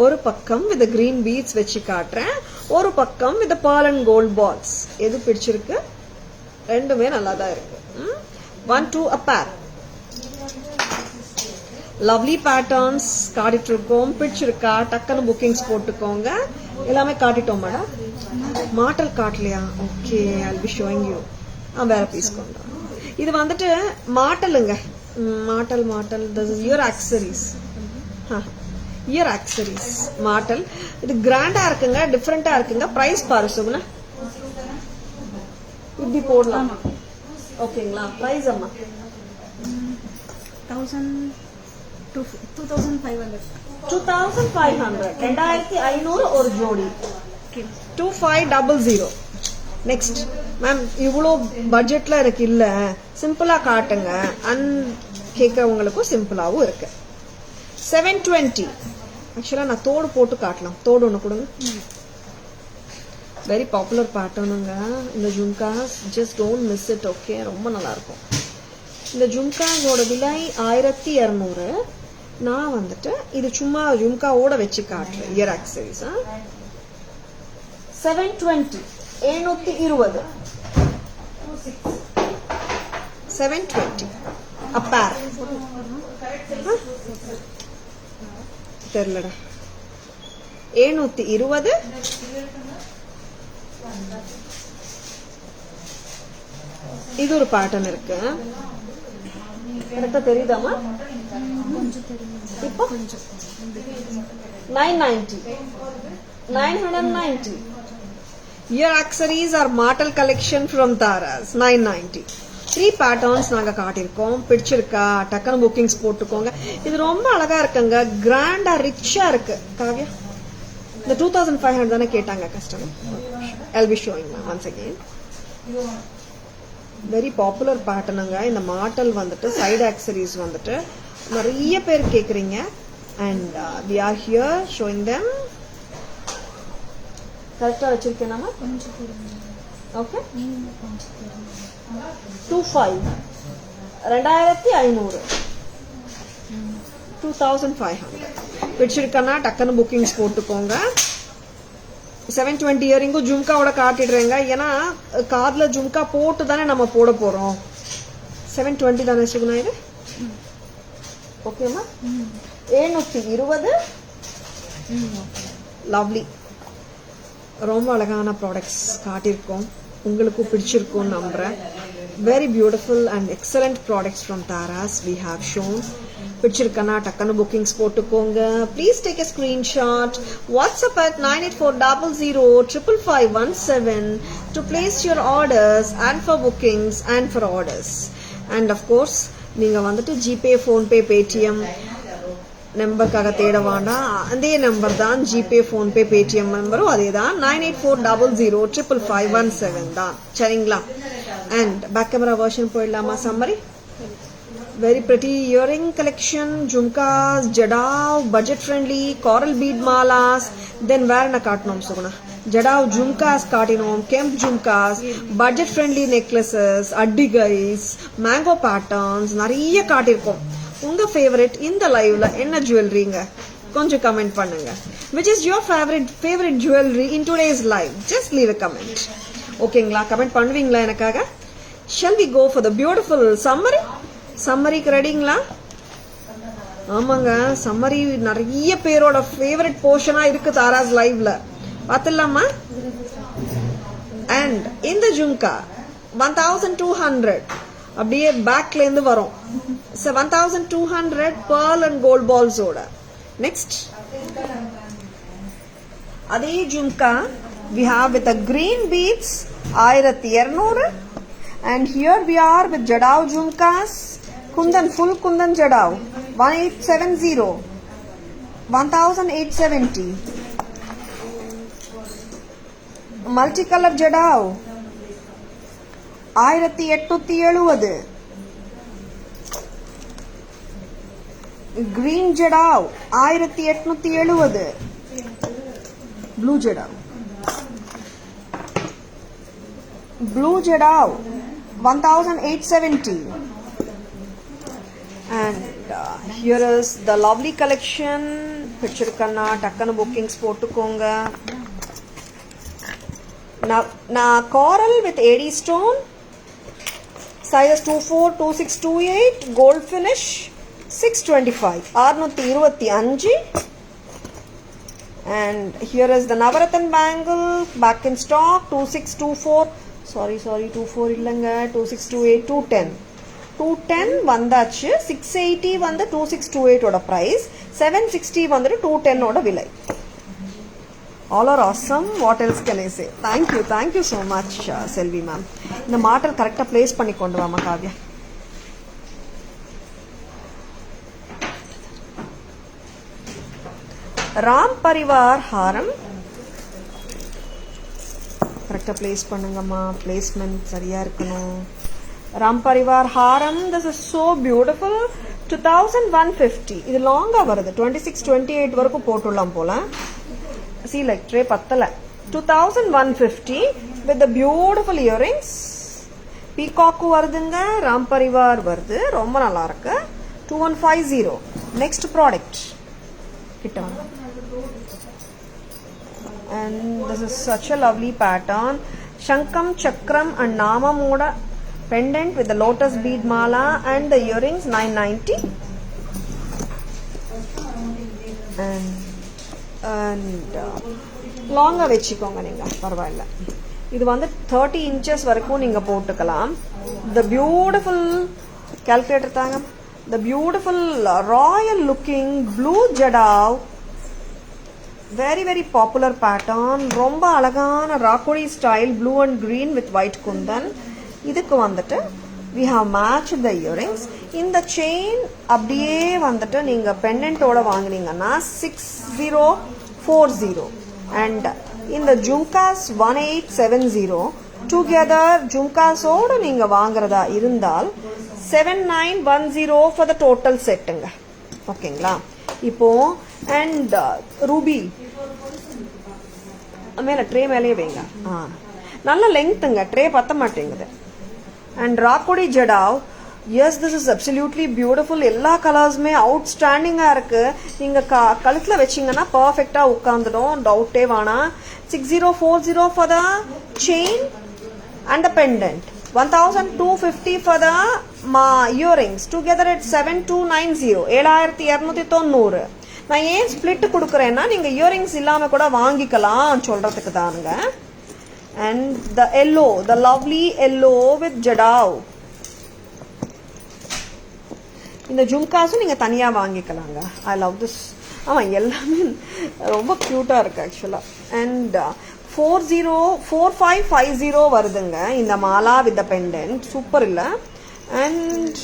S1: ஒரு பக்கம் with the green beads வச்சு காட்டுறேன், ஒரு பக்கம் with the pearl and gold balls. எது பிடிச்சிருக்கு? ரெண்டுமே நல்லா தான் இருக்கு. 1-2 a pair. லவ்லி பேட்டர்ன்ஸ் காட்டிட்டு இருக்கோம். பிடிச்சிருக்கா? டக்குன்னு புக்கிங்ஸ் போட்டுக்கோங்க. எல்லாமே காட்டிட்டோம் மேடம். மாட்டல் காட்டலையா? Okay, I'll be showing you. வேற பீஸ் கொண்டா. இது வந்துட்டு மாட்டலுங்க. மாட்டல் மாட்டல். This is your accessories. Ear accessories மாட்டல். இது கிராண்டா இருக்குங்க, டிஃபரெண்டா இருக்குங்க. பிரைஸ் பாரு சுகுணா, இப்படி போடலாம். ஓகேங்களா? பிரைஸ் அம்மா
S2: 2500.
S1: 2500 ஒரு ஜோடி. 2500. நெக்ஸ்ட் மேம், இவ்வளோ பட்ஜெட்ல எனக்கு இல்ல, சிம்பிளா காட்டுங்க. கேட்கறவங்களுக்கும் சிம்பிளாவும் இருக்கு. 720. ஆக்சுவலா நான் தோடு போட்டு காட்டலாம். தோடு ஒன்று கொடுங்க. வெரி பாப்புலர் பேட்டர்னுங்க இந்த jhumkas. Just don't miss it. Okay, ரொம்ப நல்லா இருக்கும். இந்த ஜும்காஸோட விலை 1200. நான் வந்துட்டு இது சும்மா ஜும்காவோட வச்சு காட்டுறேன். Year accessories. 720. 720. 720 a pair. தெரியலடா. 720. இது ஒரு பேட்டர்ன் இருக்கு. கரெக்டா தெரியுதாமா? இப்போ 990. 990. Your accessories are Martel collection from Taras. 990. 3 patterns நாங்க காட்டியிருக்கோம். பிடிச்சிருக்கா? டக்குனு புக்கிங்ஸ் போட்டுக்கோங்க. இது ரொம்ப அழகா இருக்குங்க. கிராண்டா ரிச்சா இருக்கு. காவியா, The 2500 தானே கேட்டாங்க customer. I'll be showing once again. Very popular pattern இந்த மாட்டல் வந்துட்டு சைடு ஆக்சரிஸ் வந்துட்டு நிறைய பேர் கேக்குறீங்க and we are here showing them. கரெக்ட்டா வச்சிருக்கேன் நாம கொஞ்சம் போடுங்க. ஓகே 2500 2500 பிடிச்சிருக்கனா டக்குன்னு புக்கிங்ஸ் போட்டுக்கோங்க. 720 இயரிங்கும் ஜும்காவோட காட்டிடுறேங்க. ஏன்னா காதுல ஜும்கா போட்டு தானே நம்ம போட போறோம். 720 தானே சுகுணா இது? ஓகேமா? 720 லவ்லி. ரொம்ப அழகான ப்ராடக்ட்ஸ் காட்டியிருக்கோம். உங்களுக்கு பிடிச்சிருக்கும் நம்புறேன். Very beautiful and excellent products from Taras we have shown. பிடிச்சிருக்கனா டக்குன்னு புக்கிங்ஸ் போட்டுக்கோங்க. Please take a screenshot. WhatsApp at 9840055517 to place your orders and for bookings and for orders. And of course நீங்க வந்துட்டு GPay, PhonePe, Paytm நம்பருக்காக தேட வேண்டாம். அதே number தான் GPay, PhonePe, Paytm நம்பரும் அதே தான். 9840055517 தான். சரிங்களா? அண்ட் பேக் கேமரா வெர்ஷன் போயிடலாமா? Summary. Very pretty earring collection, jhumkas, jadav, budget friendly, coral bead malas. Then where na kaatnom Suguna? Jadav jhumkas kaatinom, kemp jhumkas, budget friendly necklaces, addigais, mango patterns, nariya kaatirkom. Unga favorite in the live la enna jewelry nga? Konja comment pannunga. Which is your favorite jewelry in today's live? Just leave a comment. Okay ngla, comment pannuvingla enakaga? Shall we go for the beautiful summary? சம்மரிக்கு ரெடிங்களா? ஆமாங்க, summary நிறைய பேரோட favourite போர்ஷனா இருக்கு தாராஸ் லைவ்ல. பாத்துடலாமா? And இந்த ஜும்கா 1200 அப்படியே பேக்ல இருந்து வரும். 1200 pearl and gold balls ஓட. நெக்ஸ்ட் அதே jhumka we have with a green beads 1200 and here we are with jadav jhumkas. Kundan, full Kundan Jadav, 1870, 1870. Multicolor Jadav, 1870. Green Jadav, 1870. Blue Jadav. Blue Jadav, 1870. And here is the lovely collection. Picture kanna takkana bookings potukonga. Na coral with AD stone, sizes 24, 26, 28, gold finish, 625, 625. And here is the Navarathan bangle, back in stock, 2624. Sorry, 24 illanga, 2628, 210. 210 வந்தாச்சு. 680 வந்து 2628 ஓட price. 760 வந்து 210 ஓட விலை. All are awesome. What else can I say? Thank you so much Selvi ma'am. இந்த model கரெக்ட்டா place பண்ணி கொண்டு வாமா காவ்யா. ராம் பரிவார் ஹாரம் கரெக்ட்டா பிளேஸ் பண்ணுங்கம்மா. பிளேஸ்மென்ட் சரியா இருக்கணும். Ram Parivar Haram, this is so beautiful. 2150. இது லாங்கா வருது. 2628 வரைக்கும் போட்டுடலாம் போல. See like tray பத்தல. 2150 with the beautiful earrings. Peacock வருதுங்க. Ram Parivar வருது. ரொம்ப நல்லா இருக்கு. 2150. Next product. கிட்ட and this is such a lovely pattern. Shankam, Chakram and Namamoda pendant with the lotus bead mala and the earrings 990. And லாங்கா வெச்சிக்கோங்க நீங்க பரவாயில்லை. இது வந்து 30 inches வரைக்கும் நீங்க போட்டுக்கலாம். The beautiful calculator தாங்க. The beautiful royal looking blue jadav, very very popular pattern. ரொம்ப அழகான ராக்கோடி style blue and green with white kundan. இதுக்கு வந்துட்டு we have matched the earrings. இந்த chain அப்படியே வந்துட்டு நீங்க pendant ஓட வாங்குனீங்கன்னா 6040 and in the jhumkas 1870 together jhumkas oda neenga vaangradha irundal 7910 for the total setங்க ஓகேங்களா. இப்போ and ruby மேல ட்ரே மேலேயே வைங்க. நல்ல லெங்க்த்துங்க, ட்ரே பத்த மாட்டேங்குது. and rakodi jadav, yes, this is absolutely beautiful. எல்லா கலர்ஸுமே அவுட்ஸ்டாண்டிங்கா இருக்கு. நீங்க கழுத்துல வச்சீங்கன்னா பர்ஃபெக்டா உட்காந்துடும், டவுட்டே வேணாம். 6040 for the chain and the pendant, 1250 for the earrings, together at 7290, 7290. நான் ஏன் ஸ்பிளிட் கொடுக்குறேன்னா நீங்க இயரிங்ஸ் இல்லாம கூட வாங்கிக்கலாம் சொல்றதுக்கு தானுங்க. and the yellow, the lovely yellow with jadav, இந்த ஜும்காஸும் நீங்க தனியா வாங்கிக்கலாங்க. ஐ லவ் திஸ். ஆமா, எல்லாமே ரொம்ப கியூட்டா இருக்கு ஆக்சுவலா. and 4550 வருதுங்க இந்த Mala with the pendant, super இல்ல. and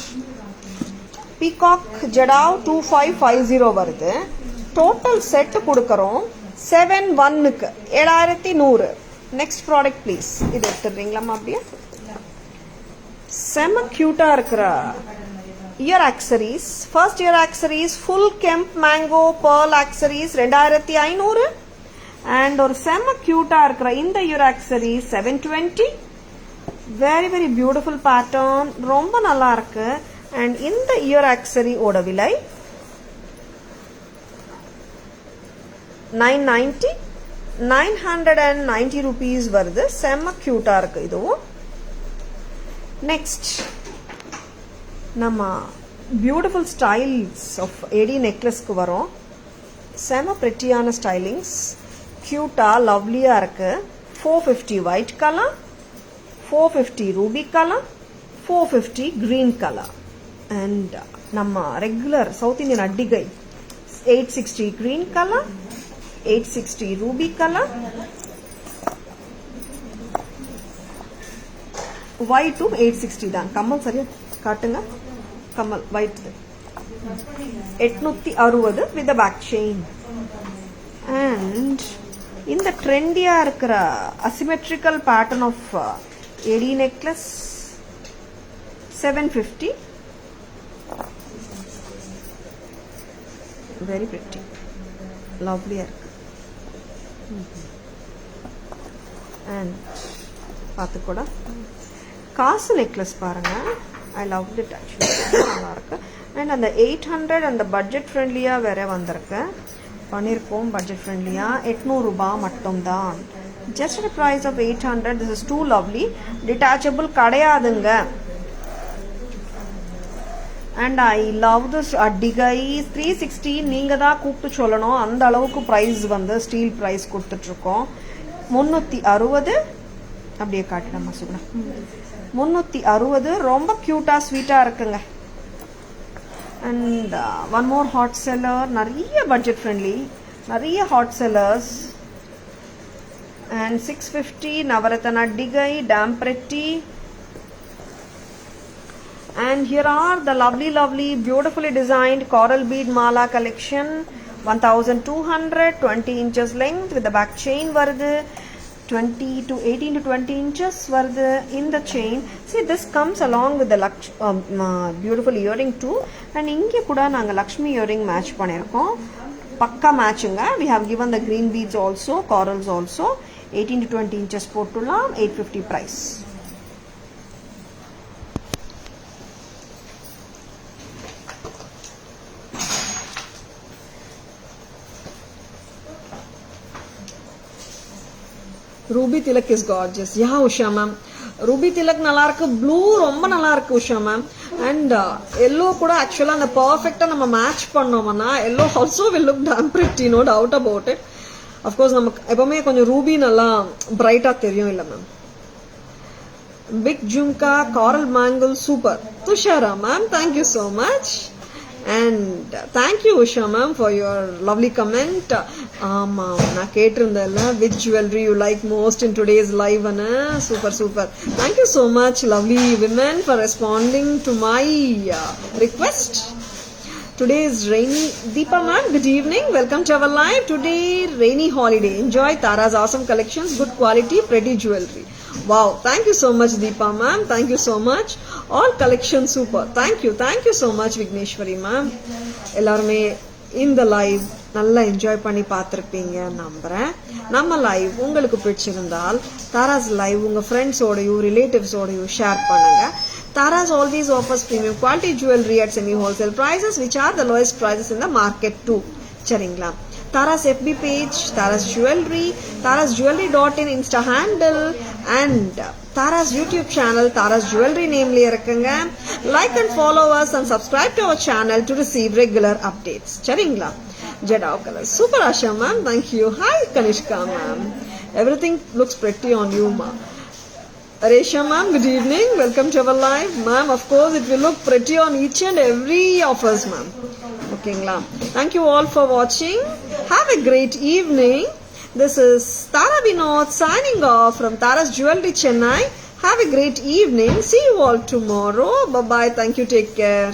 S1: பீகாக் ஜடாவ் 2550 வருது. டோட்டல் செட் கொடுக்கறோம் 71க்கு 7100. Next product please. இது எடுத்துறீங்களாமா அப்படியே? செம கியூட்டா இருக்கிற ear accessories. First ear accessories full kemp mango pearl accessories 2500. அண்ட் ஒரு செம கியூட்டா இருக்கிற இந்த ear accessories 720. Very very beautiful pattern, ரொம்ப நல்லா இருக்கு. அண்ட் இந்த இயர் ஆக்சரி ஓட விலை 990, 990 rupees வருது. செம்ம கியூட்டா இருக்கு இதுவும். நெக்ஸ்ட் நம்ம பியூட்டிஃபுல் ஸ்டைல்ஸ் ஆஃப் ஏடி நெக்லஸ்க்கு வரோம். செம பிரிட்டியான ஸ்டைலிங்ஸ், கியூட்டா லவ்லியா இருக்கு. 450 white colour, 450 ruby colour, 450 green colour. And நம்ம ரெகுலர் சவுத் இந்தியன் அட்டிகை 860 கிரீன் கலர், 860 ரூபி கலர், ஒயிட்டும் 860 தான். கம்மல் சரியா காட்டுங்க. கம்மல் white 860 with back chain. And இந்த ட்ரெண்டியா இருக்கிற asymmetrical pattern of AD necklace 750. Very pretty, லவ்லியா இருக்கு. அண்ட் பார்த்து கூட காசு நெக்லஸ் பாருங்க. ஐ லவ் இட் ஆக்சுவலி, நல்லா இருக்கு. அண்ட் அந்த 800 அந்த பட்ஜெட் ஃப்ரெண்ட்லியா வேற வந்திருக்கு, பண்ணியிருக்கோம் பட்ஜெட் ஃப்ரெண்ட்லியா. 800 ரூபாய் மட்டும்தான். Just a price of 800. this is too lovely. detachable கிடையாதுங்க. அண்ட் ஐ லவ் திஸ் அட்டிகை 360. நீங்க தான் கூப்பிட்டு சொல்லணும், அந்த அளவுக்கு பிரைஸ் வந்து ஸ்டீல் பிரைஸ் கொடுத்துட்டு இருக்கோம். 360 அப்படியே காட்டிடமா சுகுணா. 360 ரொம்ப கியூட்டா ஸ்வீட்டா இருக்குங்க. And one more hot seller, நிறைய பட்ஜெட் ஃப்ரெண்ட்லி, நிறைய ஹாட் செல்லர்ஸ். அண்ட் 650 நவரத்ன அட்டிகை damn pretty. And here are the lovely beautifully designed coral bead mala collection. 1200, 20 inches length with the back chain varudhu. 18 to 20 inches varudhu in the chain. See, this comes along with the beautiful earring too. And inge kuda naanga Lakshmi earring match pannirkom. Pakka matchunga. We have given the green beads also, corals also. 18 to 20 inches potulla, 850 price. Ruby Tilak is gorgeous. Yeah Usha ma'am, Ruby Tilak நல்லா இருக்கு. Blue ரொம்ப நல்லா இருக்கு Usha ma'am. And yellow கூட ஆக்சுவலா அந்த பர்ஃபெக்டா நம்ம மேட்ச் பண்ணோம்னா yellow also will look damn pretty, no doubt about it. Of course நமக்கு எப்பவுமே கொஞ்சம் ரூபி நல்லா பிரைட்டா தெரியும் இல்ல ma'am. Big jhumka coral bangle super. Thushara ma'am, thank you so much. And thank you Usha ma'am for your lovely comment. நான் கேட்டிருந்தேன்ல which jewelry you like most in today's live ana. Super. Thank you so much lovely women for responding to my request. Today is rainy. Deepa ma'am, good evening. Welcome to our live. Today, rainy holiday. Enjoy Tara's awesome collections, good quality, pretty jewelry. Wow, thank you so much, Deepa ma'am. Thank you so much. All collections super. Thank you so much, Vigneshwari ma'am. எல்லாருமே இந்த live நல்லா enjoy பண்ணி பார்த்துருப்பீங்க நம்புகிறேன். நம்ம live உங்களுக்கு பிடிச்சிருந்தால் Tara's live உங்கள் ஃப்ரெண்ட்ஸோடையும் ரிலேட்டிவ்ஸோடையும் ஷேர் பண்ணுங்கள். Taras always offers premium quality jewelry at semi-wholesale prices which are the lowest prices in the market too. சரிங்களா? Taras FB page, Taras Jewelry, tarasjewelry.in Insta handle and Taras YouTube channel, Taras Jewelry nameல இருக்குங்க. Like and follow us and subscribe to our channel to receive regular updates. சரிங்களா? Jada color. Super Asha ma'am, thank you. Hi Kanishka ma'am. Everything looks pretty on you ma'am. Resha ma'am, good evening. Welcome to our live. Ma'am, of course, it will look pretty on each and every of us, ma'am. Okay, ma'am. Thank you all for watching. Have a great evening. This is Tara Vinod signing off from Tara's Jewelry, Chennai. Have a great evening. See you all tomorrow. Bye-bye. Thank you. Take care.